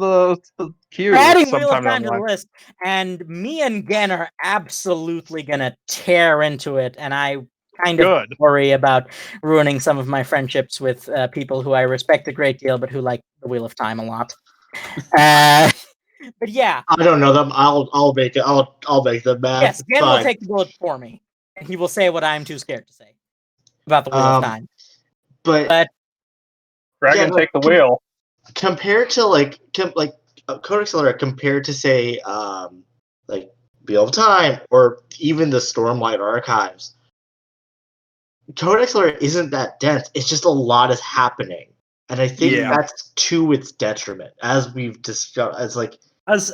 the queue. We're adding Wheel sometime of Time down to the the line. list, and me and Gen are absolutely gonna tear into it, and I kind of Good. worry about ruining some of my friendships with people who I respect a great deal, but who like the Wheel of Time a lot. But yeah, I don't know them. I'll make it. I'll make them mad. yes, Gen will Fine. take the bullet for me, and he will say what I'm too scared to say about the Wheel of Time. But Dragon, Yeah, take the wheel. compared to Codex Alera, compared to say like Wheel of Time or even the Stormlight Archives, Codex Alera isn't that dense. It's just a lot is happening, and I think Yeah. that's to its detriment, as we've discussed. As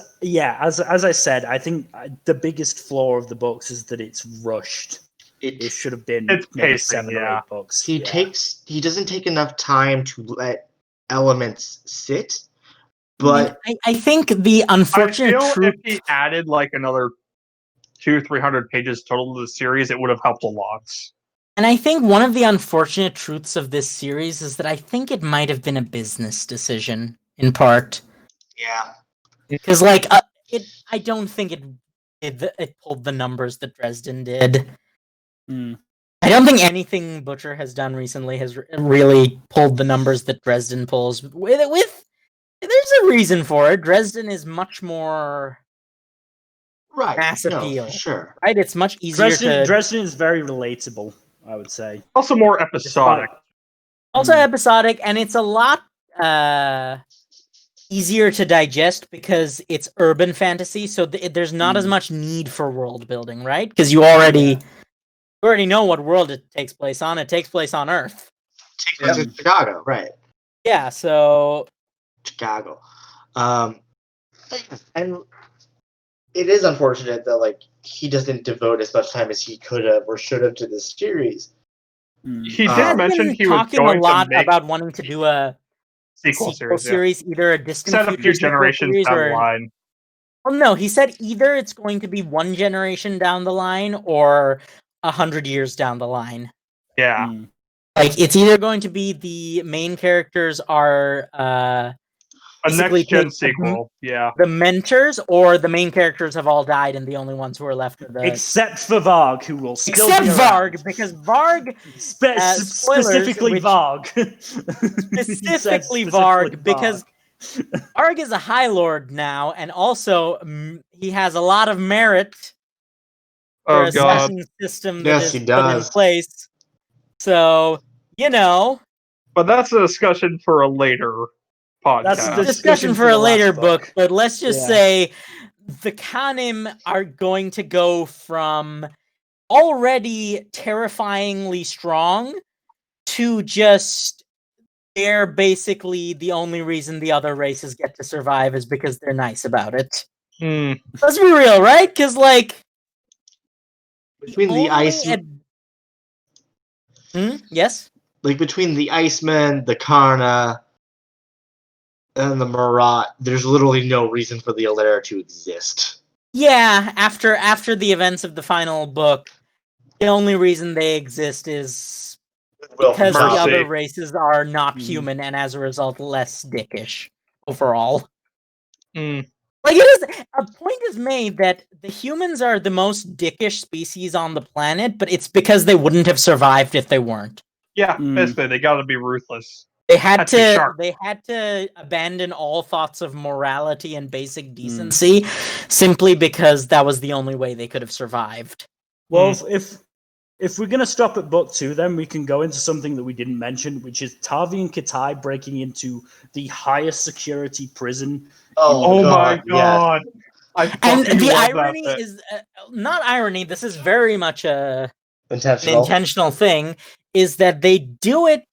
I said, I think the biggest flaw of the books is that it's rushed. It should have been It's maybe pacing, 7 or yeah. 8 books. he doesn't take enough time to let elements sit. But I think the I unfortunate feel truth. if he added like another 200-300 pages total to the series, it would have helped a lot. And I think one of the unfortunate truths of this series is that I think it might have been a business decision in part. yeah, Because, like, I don't think it pulled the numbers that Dresden did. Mm. I don't think anything Butcher has done recently has really pulled the numbers that Dresden pulls. With there's a reason for it. Dresden is much more right. mass No, appeal, for sure. right? It's much easier to. Dresden is very relatable, I would say. Also more episodic. Also episodic, and it's a lot easier to digest because it's urban fantasy, so there's not as much need for world building, right? Because you already know what world it takes place on. It takes place on Earth. Take place in Chicago, right? Yeah, so Chicago. And it is unfortunate that like he doesn't devote as much time as he could have or should have to this series. He I've did mention been he was talking a going lot to make about wanting to do a sequel series. Yeah. series, either a distant Set a future few sequel generations series down or the line. well, no, he said either it's going to be one generation down the line or 100 years down the line. Yeah. Like, it's either going to be the main characters are A basically next gen take sequel. Yeah. the mentors, or the main characters have all died and the only ones who are left are the Except for Varg, who will still except be Varg, around. because Varg spoilers, Specifically which- Varg. specifically Varg, because Varg is a High Lord now, and also he has a lot of merit for Oh a god. session system that Yes, is he put in does. place. So, you know, But that's a discussion for a later podcast. That's a discussion for for a the last later book. book, but let's just Yeah. say the Kanim are going to go from already terrifyingly strong to just they're basically the only reason the other races get to survive is because they're nice about it. Hmm. Let's be real, right? Because, like, Between the ice, yes? like between the Iceman, the Karna, and the Marat, there's literally no reason for the Alera to exist. Yeah, after the events of the final book, the only reason they exist is Well, because the mercy. other races are not Mhm. human and as a result less dickish overall. Hmm. Like, it is a point is made that the humans are the most dickish species on the planet, but it's because they wouldn't have survived if they weren't. Yeah, Hmm. basically they gotta be ruthless. They had Had to be to sharp. they had to abandon all thoughts of morality and basic decency simply because that was the only way they could have survived. Well, if we're going to stop at book 2, then we can go into something that we didn't mention, which is Tavi and Kitai breaking into the highest security prison. Oh my yes. god. I And fucking the love irony that bit. is not irony, this is very much an Intentional. intentional thing, is that they do it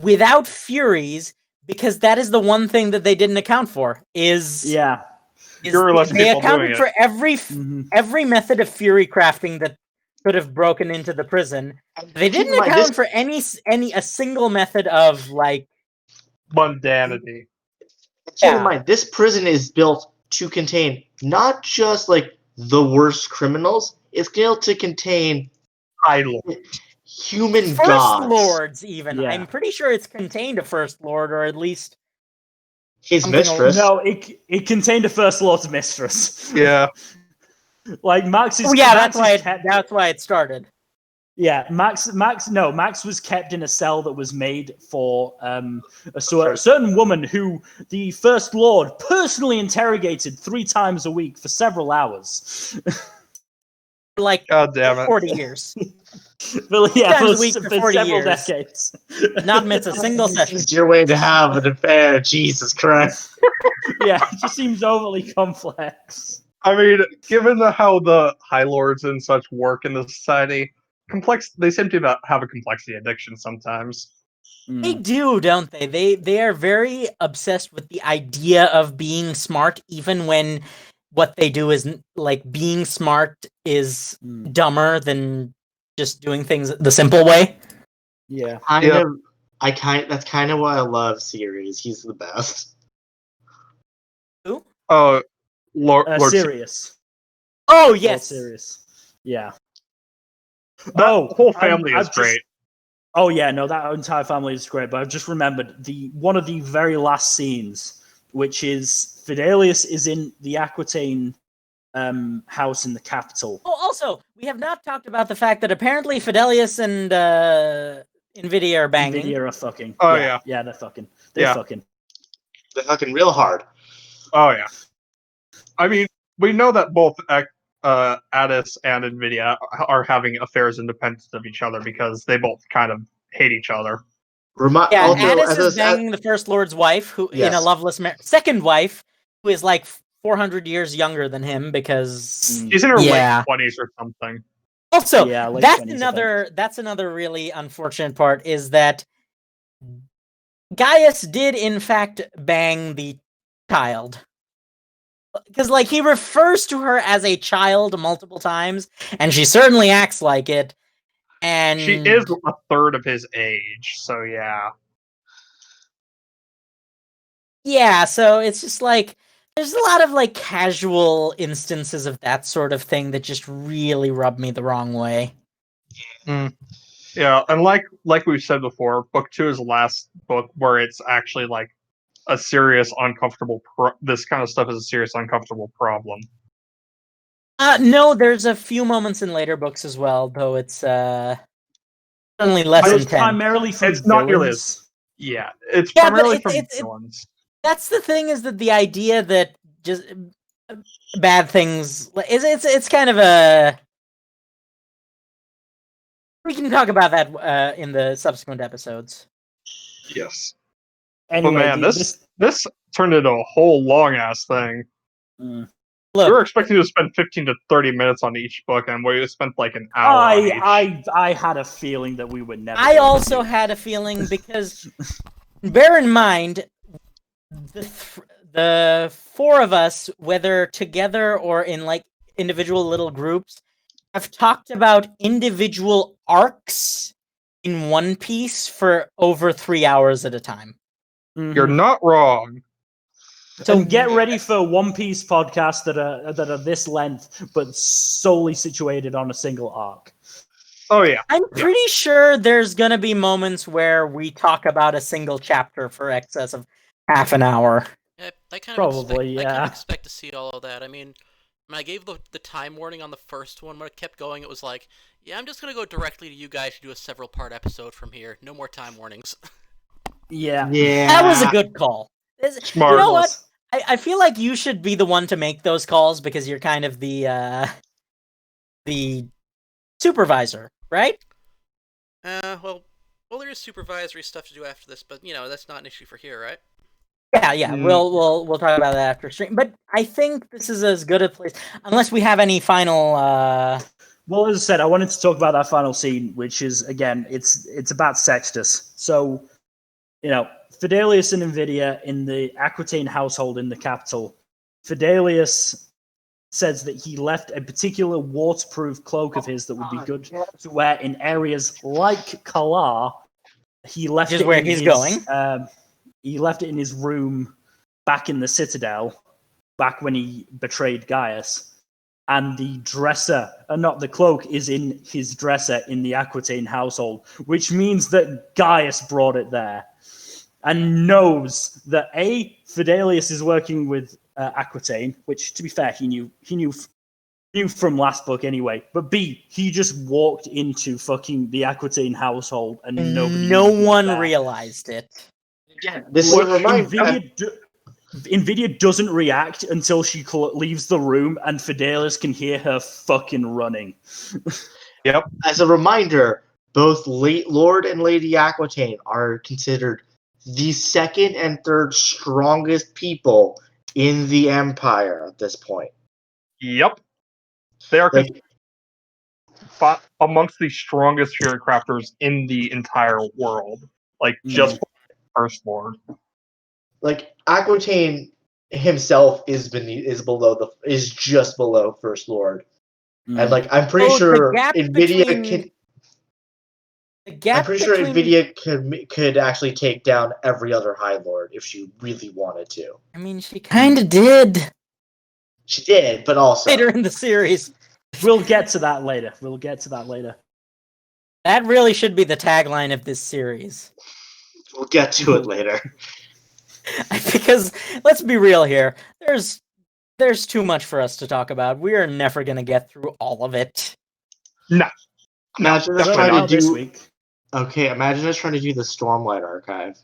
without Furies because that is the one thing that they didn't account for. Yeah. Fearless They people doing accounted it. for Mhm. every method of Fury crafting that could have broken into the prison. They Keep in didn't mind, account for a single method of, like, Mundanity. Keep in Yeah. mind, this prison is built to contain not just like the worst criminals. It's built to contain High Lord. human First gods. Lords, even. Yeah. I'm pretty sure it's contained a First Lord, or at least His something mistress. No, it contained a First Lord's mistress. Yeah. Like Max is. oh yeah, Max is that's why it started. Yeah, Max was kept in a cell that was made for a certain woman who the First Lord personally interrogated 3 times a week for several hours. Like God damn it. 40 years. But yeah, times for, a week for for 40 several years. decades. Not miss a single This session. is your way to have an affair. Jesus Christ. Yeah, it just seems overly complex. I mean, given how the High Lords and such work in the society, they seem to have a complexity addiction sometimes. They do, don't they? They are very obsessed with the idea of being smart, even when what they do is, like, being smart is dumber than just doing things the simple way. Yeah. That's kind of why I love Sirius. He's the best. Who? Oh, Lord Sirius. Oh, Lord yes. Sirius. Yeah. That whole family is I've great. Oh yeah, no, that entire family is great. But I've just remembered one of the very last scenes, which is Fidelius is in the Aquitaine house in the capital. Oh, also, we have not talked about the fact that apparently Fidelius and Nvidia are banging. Nvidia are fucking. Oh, yeah, they're fucking. They're fucking. They're fucking real hard. Oh yeah. I mean, we know that both Addis and Nvidia are having affairs independent of each other because they both kind of hate each other. Yeah, Also, Addis is banging the First Lord's wife, who in a loveless second wife, who is like 400 years younger than him because She's in her yeah. late 20s or something. Also, Yeah, late that's 20s, that's another really unfortunate part is that Gaius did in fact bang the child. Because, like, he refers to her as a child multiple times, and she certainly acts like it. And she is a third of his age, so yeah. Yeah, so it's just like there's a lot of like casual instances of that sort of thing that just really rub me the wrong way. Yeah, and like we've said before, book 2 is the last book where it's actually like a serious, uncomfortable. This kind of stuff is a serious, uncomfortable problem. No, there's a few moments in later books as well, though it's certainly less But it's intense. primarily from It's not nearly villains. Yeah, it's Yeah, but primarily from villains. That's the thing, is that the idea that just bad things it's kind of a. We can talk about that in the subsequent episodes. Yes, Anyway, but man, this turned into a whole long ass thing. Mm. We were Look, expecting to spend 15 to 30 minutes on each book, and we spent like an hour on each. I had a feeling that we would never. I also had a feeling, because bear in mind, the four of us, whether together or in like individual little groups, have talked about individual arcs in One Piece for over 3 hours at a time. You're not wrong. So And get ready for One Piece podcasts that are this length, but solely situated on a single arc. Oh yeah, I'm pretty sure there's gonna be moments where we talk about a single chapter for excess of half an hour. Yeah, I kind Probably, of expect to see all of that. I mean, when I gave the time warning on the first one, when it kept going, it was like, yeah, I'm just gonna go directly to you guys to do a several part episode from here. No more time warnings. Yeah. That was a good call. Smart. You know what? I feel like you should be the one to make those calls, because you're kind of the supervisor, right? Well, there is supervisory stuff to do after this, but that's not an issue for here, right? Yeah. We'll talk about that after stream. But I think this is as good a place, unless we have any final. Well, as I said, I wanted to talk about that final scene, which is, again, it's about Sextus. So, Fidelius and Invidia in the Aquitaine household in the capital. Fidelius says that he left a particular waterproof cloak of his that would be good to wear in areas like Kalar. He left Which is it where in he's his, going. He left it in his room back in the Citadel, back when he betrayed Gaius. And the dresser, not the cloak, is in his dresser in the Aquitaine household, which means that Gaius brought it there and knows that Fidelius is working with Aquitaine, which, to be fair, he knew from last book anyway. But B, he just walked into fucking the Aquitaine household and No one realized it. Again, this is a reminder. Invidia doesn't react until she leaves the room, and Fidelius can hear her fucking running. Yep. As a reminder, both Lord and Lady Aquitaine are considered the second and third strongest people in the Empire at this point. Yep. They are amongst the strongest fury crafters in the entire world. Like, just First Lord. Like, Aquitaine himself is just below First Lord. And like, I'm pretty sure Invidia could actually take down every other High Lord if she really wanted to. I mean, she kind of did. She did, but also later in the series. We'll get to that later. That really should be the tagline of this series. We'll get to it later. Because let's be real here. There's too much for us to talk about. We are never going to get through all of it. No. Imagine us Certainly trying not to this do. week. Okay, imagine us trying to do the Stormlight Archive.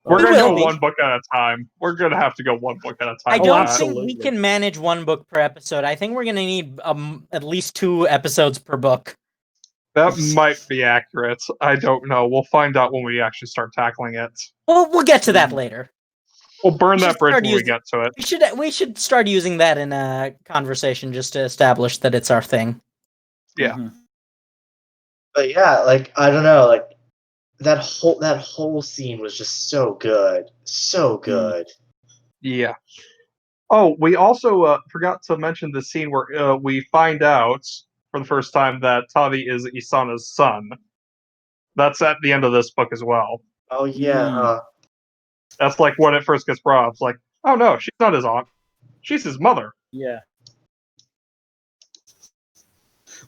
We're We going to will go be. one book at a time. We're going to have to go one book at a time. I Oh, don't absolutely. think we can manage one book per episode. I think we're going to need at least 2 episodes per book. That might be accurate. I don't know. We'll find out when we actually start tackling it. Well, we'll get to that later. We'll burn We that should bridge start when we using- get to it. We should start using that in a conversation just to establish that it's our thing. Yeah. But yeah, like, I don't know, like, that whole scene was just so good. So good. Yeah. Oh, we also forgot to mention the scene where we find out for the first time that Tavi is Isana's son. That's at the end of this book as well. Oh yeah, huh? That's like when it first gets brought up. It's like, oh no, she's not his aunt. She's his mother. Yeah.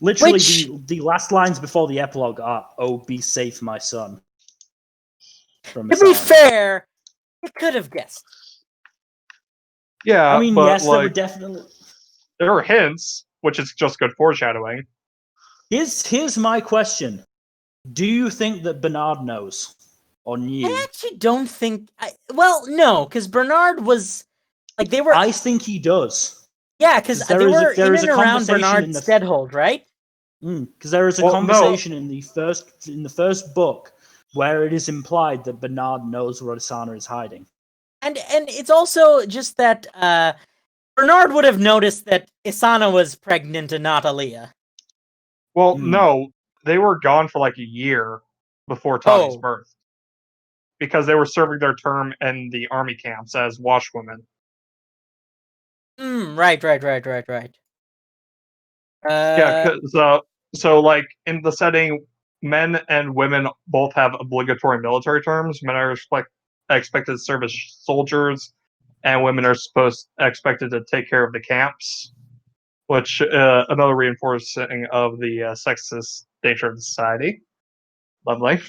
Literally, Which- the last lines before the epilogue are, "Oh, be safe, my son." From To be Asana. fair, you could have guessed. Yeah, I mean, but yes, there were like definitely. there are hints, which is just good foreshadowing. Here's my question: do you think that Bernard knows or knew? I actually don't think. Well, no, because Bernard was like they were. I think he does. Yeah, because there they is a- were there in is and a around conversation Bernard in the- Steadhold, right? Because there is a Well, no. conversation in the first book where it is implied that Bernard knows where Asana is hiding. And it's also just that Bernard would have noticed that Isana was pregnant and not Aaliyah. Well, Hmm. no, they were gone for like a year before Tommy's Oh. birth because they were serving their term in the army camps as washwomen. Right. Yeah, because so like in the setting, men and women both have obligatory military terms. Men are expected to serve as soldiers, and women are expected to take care of the camps. Which another reinforcing of the sexist nature of the society. Lovely.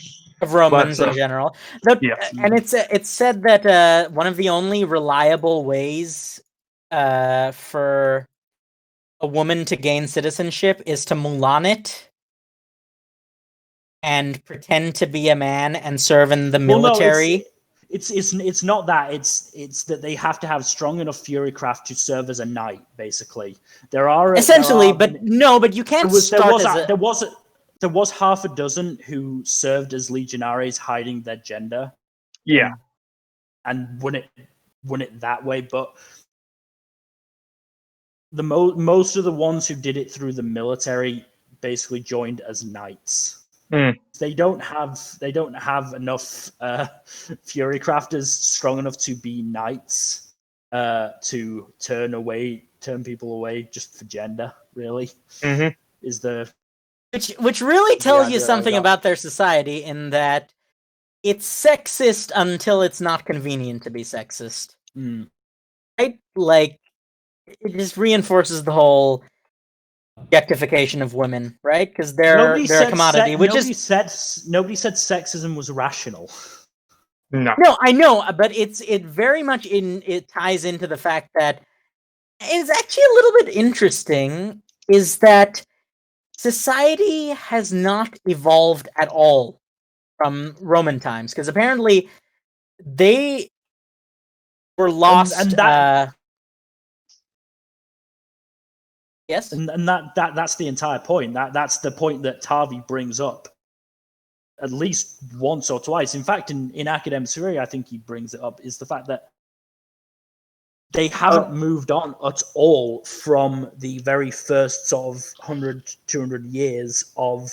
of Romans But, in general. But, yes. and it's said that one of the only reliable ways for a woman to gain citizenship is to Mulan it and pretend to be a man and serve in the military. Well, no, it's not that. It's that they have to have strong enough fury craft to serve as a knight. Basically, Essentially, but you can't start as a... There was half a dozen who served as legionaries, hiding their gender. Yeah. And won it that way. But the most of the ones who did it through the military basically joined as knights. They don't have enough fury crafters strong enough to be knights to turn people away just for gender. Really, is the which really tells you idea I something got. about their society in that it's sexist until it's not convenient to be sexist. Right? Like it just reinforces the whole objectification of women, right? Because they're a commodity. Nobody said sexism was rational. No. No, I know, but it very much it ties into the fact that it's actually a little bit interesting is that society has not evolved at all from Roman times because apparently they were lost. And that, yes, and that's the entire point. That's the point that Tavi brings up at least once or twice. In fact, in Academic Theory, I think he brings it up, is the fact that they haven't moved on at all from the very first sort of 100, 200 years of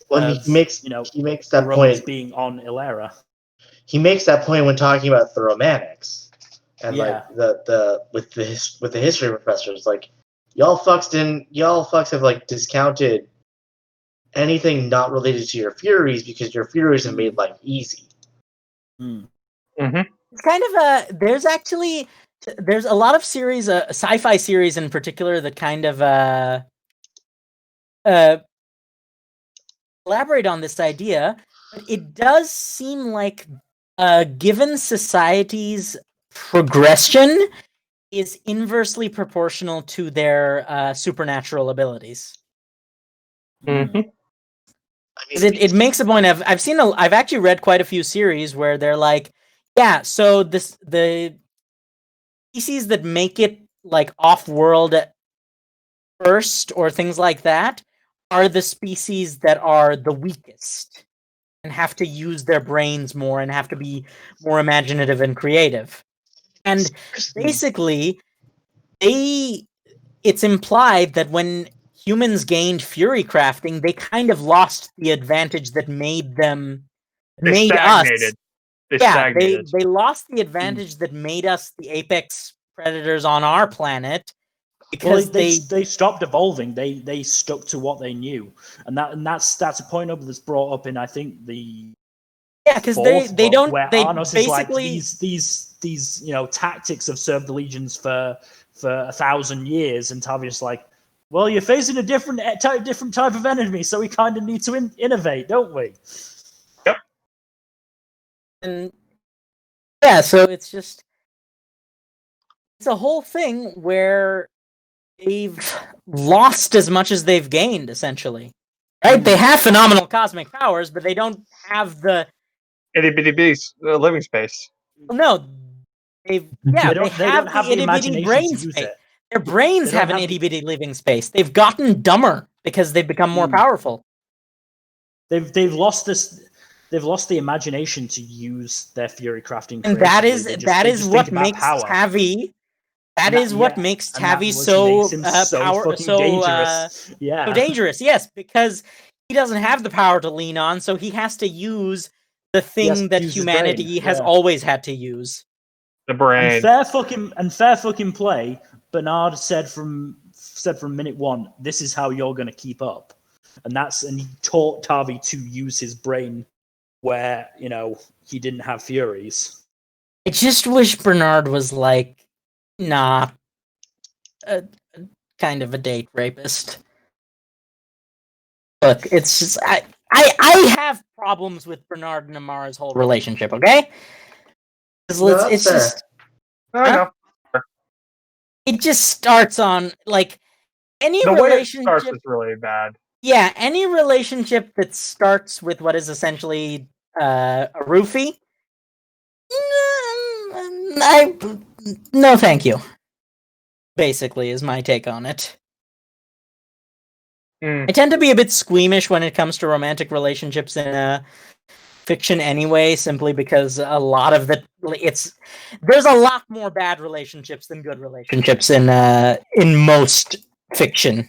he makes that Romans point being on Alera. He makes that point when talking about the Romantics and Yeah. like the with the history professors, like y'all fucks have like discounted anything not related to your Furies because your Furies have made life easy. It's kind of there's a lot of series, sci-fi series in particular, that kind of elaborate on this idea. But it does seem like given society's progression is inversely proportional to their supernatural abilities. It makes a point of I've actually read quite a few series where they're like, yeah, so the species that make it like off-world first or things like that are the species that are the weakest and have to use their brains more and have to be more imaginative and creative. And basically, it's implied that when humans gained fury crafting, they kind of lost the advantage that made Stagnated. They lost the advantage that made us the apex predators on our planet because they stopped evolving. They stuck to what they knew, and that's a point that's brought up in, I think, the because they don't where they Arnos basically is like these tactics have served the legions for 1,000 years, and Tavius like, Well, you're facing a different type of enemy, so we kind of need to innovate, don't we? And yeah, so it's a whole thing where they've lost as much as they've gained, essentially. Right? They have phenomenal cosmic powers, but they don't have the Itty bitty beast living space. no. They don't have have the the itty bitty imagination brain to use space. it. Their brains They don't have an have itty bitty living space. They've gotten dumber because they've become more powerful. They've lost this. They've lost the imagination to use their fury crafting. And that is they just what think about makes power. Tavi. That is what makes Tavi makes so him dangerous. Yeah, So dangerous, yes, because he doesn't have the power to lean on, so he has to use the thing that use his humanity brain, has always had to use. The brain. And fair fucking play. Bernard said from minute one, this is how you're going to keep up, and he taught Tavi to use his brain where he didn't have furies. I just wish Bernard was like, nah, kind of a date rapist. Look, it's just I have problems with Bernard and Amara's whole relationship. Okay, it's just I know. it just starts on like any The way it relationship. starts is really bad. Yeah, any relationship that starts with what is essentially a roofie. No, thank you. Basically, is my take on it. I tend to be a bit squeamish when it comes to romantic relationships in fiction anyway, simply because a lot of there's a lot more bad relationships than good relationships in most fiction.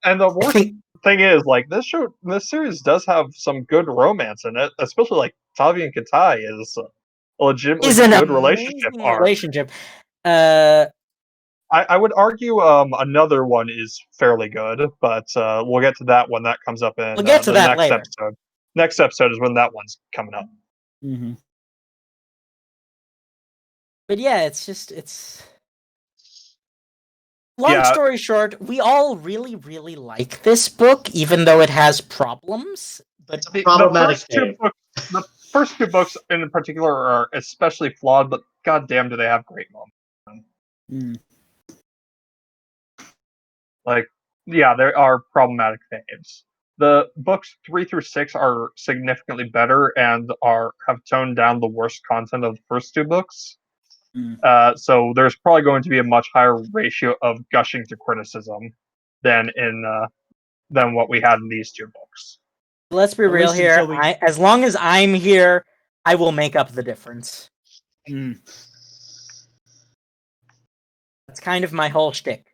And the worst thing is, like, this series does have some good romance in it, especially like Tavi and Katai is a legitimately good relationship. I would argue another one is fairly good, but we'll get to that when that comes up in we'll get to the that next later. episode. Next episode is when that one's coming up. Mm-hmm. But yeah, it's long story short, we all really, really like this book, even though it has problems. But the first two books in particular are especially flawed, but goddamn, do they have great moments. Like, yeah, there are problematic faves. The books 3 through 6 are significantly better and have toned down the worst content of the first two books. So there's probably going to be a much higher ratio of gushing to criticism than what we had in these two books. Let's be real here. As long as I'm here, I will make up the difference. That's kind of my whole shtick.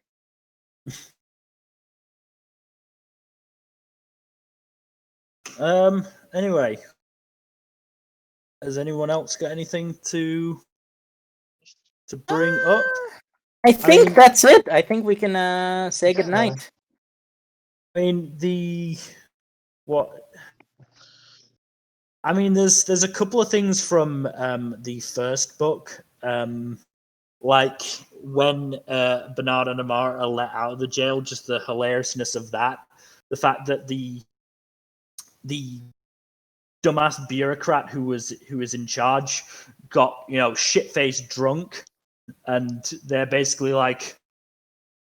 Anyway, has anyone else got anything to bring up? I think that's it. I think we can say goodnight. I mean, there's a couple of things from the first book, like when Bernard and Amara are let out of the jail, just the hilariousness of that, the fact that the dumbass bureaucrat who was in charge got shit-faced drunk, and they're basically like,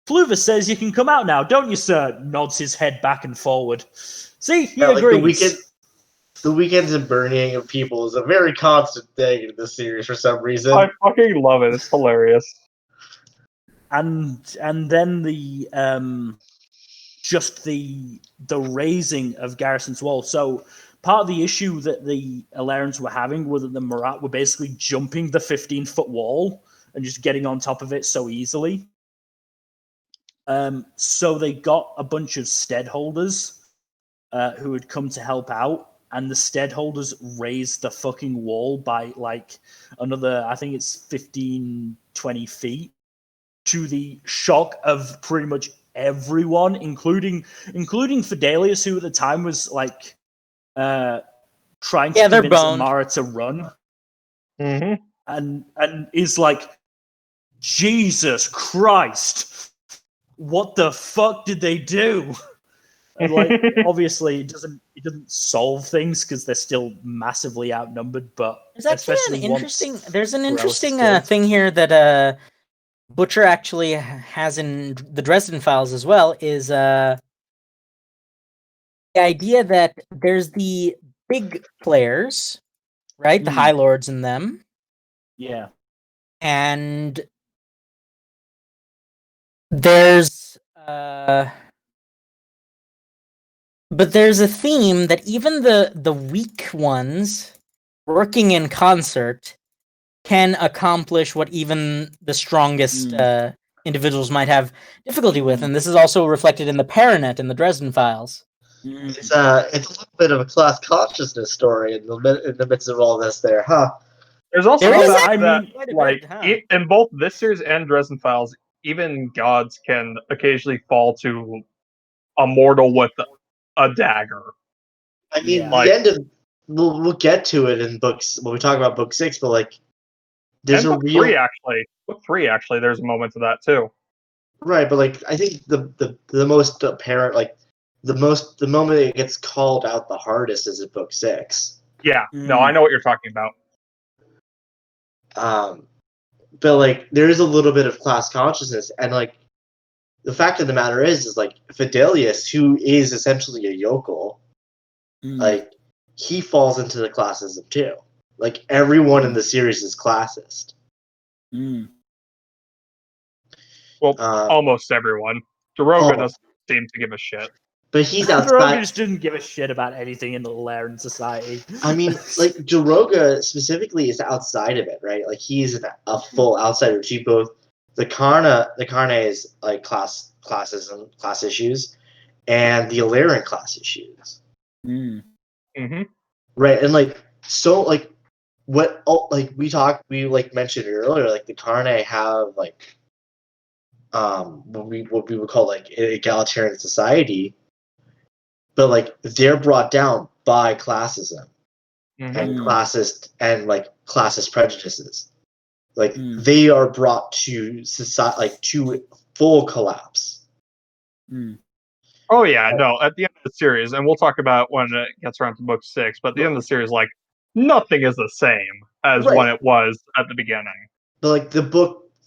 Pluvis says you can come out now, don't you, sir? Nods his head back and forward. See, he agrees. The weekends and burning of people is a very constant thing in this series for some reason. I fucking love it. It's hilarious. And then the raising of Garrison's Wall. So part of the issue that the Alerans were having was that the Marat were basically jumping the 15-foot wall and just getting on top of it so easily. So they got a bunch of steadholders who had come to help out, and the steadholders raised the fucking wall by like another, I think it's 15, 20 feet, to the shock of pretty much everyone, including Fidelius, who at the time was like trying to convince Amara to run. Mm-hmm. And is like, Jesus Christ. what the fuck did they do? And like, obviously, it doesn't solve things because they're still massively outnumbered. But There's actually especially an interesting. once There's an Grouse interesting killed. thing here that Butcher actually has in the Dresden Files as well. Is the idea that there's the big players, right? The High Lords in them, Yeah. and there's but there's a theme that even the weak ones working in concert can accomplish what even the strongest individuals might have difficulty with, and this is also reflected in the Paranet in the Dresden Files. It's a little bit of a class consciousness story in the midst of all this there, huh? There's also There the is fact I that, mean, quite a like, bit, huh? in both this series and Dresden Files, even gods can occasionally fall to a mortal with a dagger. I mean, Yeah. the end of we'll get to it in books when we talk about book 6, but like, there's And a book real 3, actually. Book 3, actually, there's a moment of that, too. right, but like, I think the most apparent, like, the moment it gets called out the hardest is in book 6. Yeah, no, I know what you're talking about. But like, there is a little bit of class consciousness, and like, the fact of the matter is like Fidelius, who is essentially a yokel, like, he falls into the classism too. Like, everyone in the series is classist. Well, almost everyone. Daroga doesn't seem to give a shit. But he's Daroga outside. just didn't give a shit about anything in the Alerian society. I mean, like, Daroga specifically is outside of it, right? Like, he's a full outsider to both the Karna is like classism, class issues, and the Alerian class issues. Mm-hmm. Right, and like, so like, we like mentioned earlier, like the Karna have like what we would call like egalitarian society, but like they're brought down by classism and classist prejudices. Like, they are brought to society, like, to full collapse. Oh yeah, no. At the end of the series, and we'll talk about when it gets around to book 6. But at the end of the series, like, nothing is the same as when it was at the beginning. But like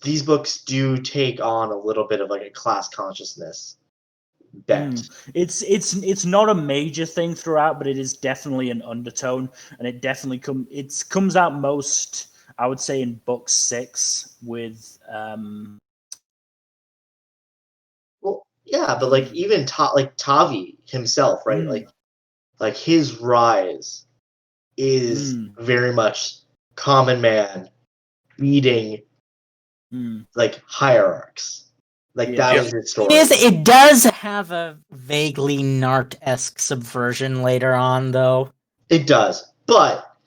these books do take on a little bit of like a class consciousness bent. It's not a major thing throughout, but it is definitely an undertone, and it definitely comes out most, I would say, in book 6 with Well, yeah, but like even Tavi himself, right? Like his rise is very much common man beating like hierarchs. Like, that was his story. It does have a vaguely Nart-esque subversion later on, though. It does, but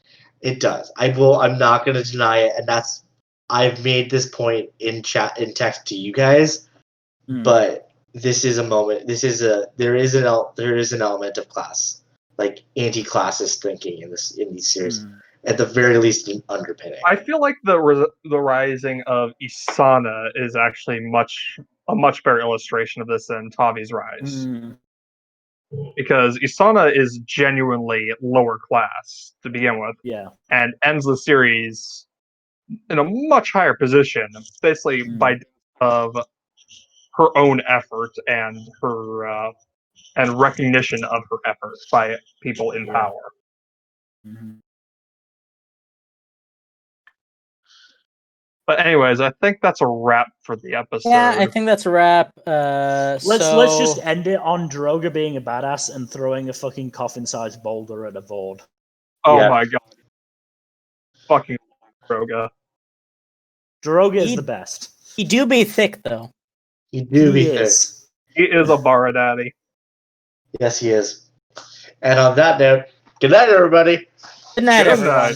it does. I'm not going to deny it, and I've made this point in text to you guys. But this is a moment. There is an element of class, like anti-classist thinking in these series. At the very least, an underpinning. I feel like the rising of Isana is actually a much better illustration of this than Tavi's rise. Because Isana is genuinely lower class to begin with, and ends the series in a much higher position, basically by of her own effort and her and recognition of her efforts by people in power. But anyways, I think that's a wrap for the episode. Yeah, I think that's a wrap. Let's just end it on Daroga being a badass and throwing a fucking coffin-sized boulder at a Vord. Oh my god. Fucking Daroga. Daroga is the best. He do be thick, though. He is. He is a Bara Daddy. Yes, he is. And on that note, good night, everybody. Good night, everyone.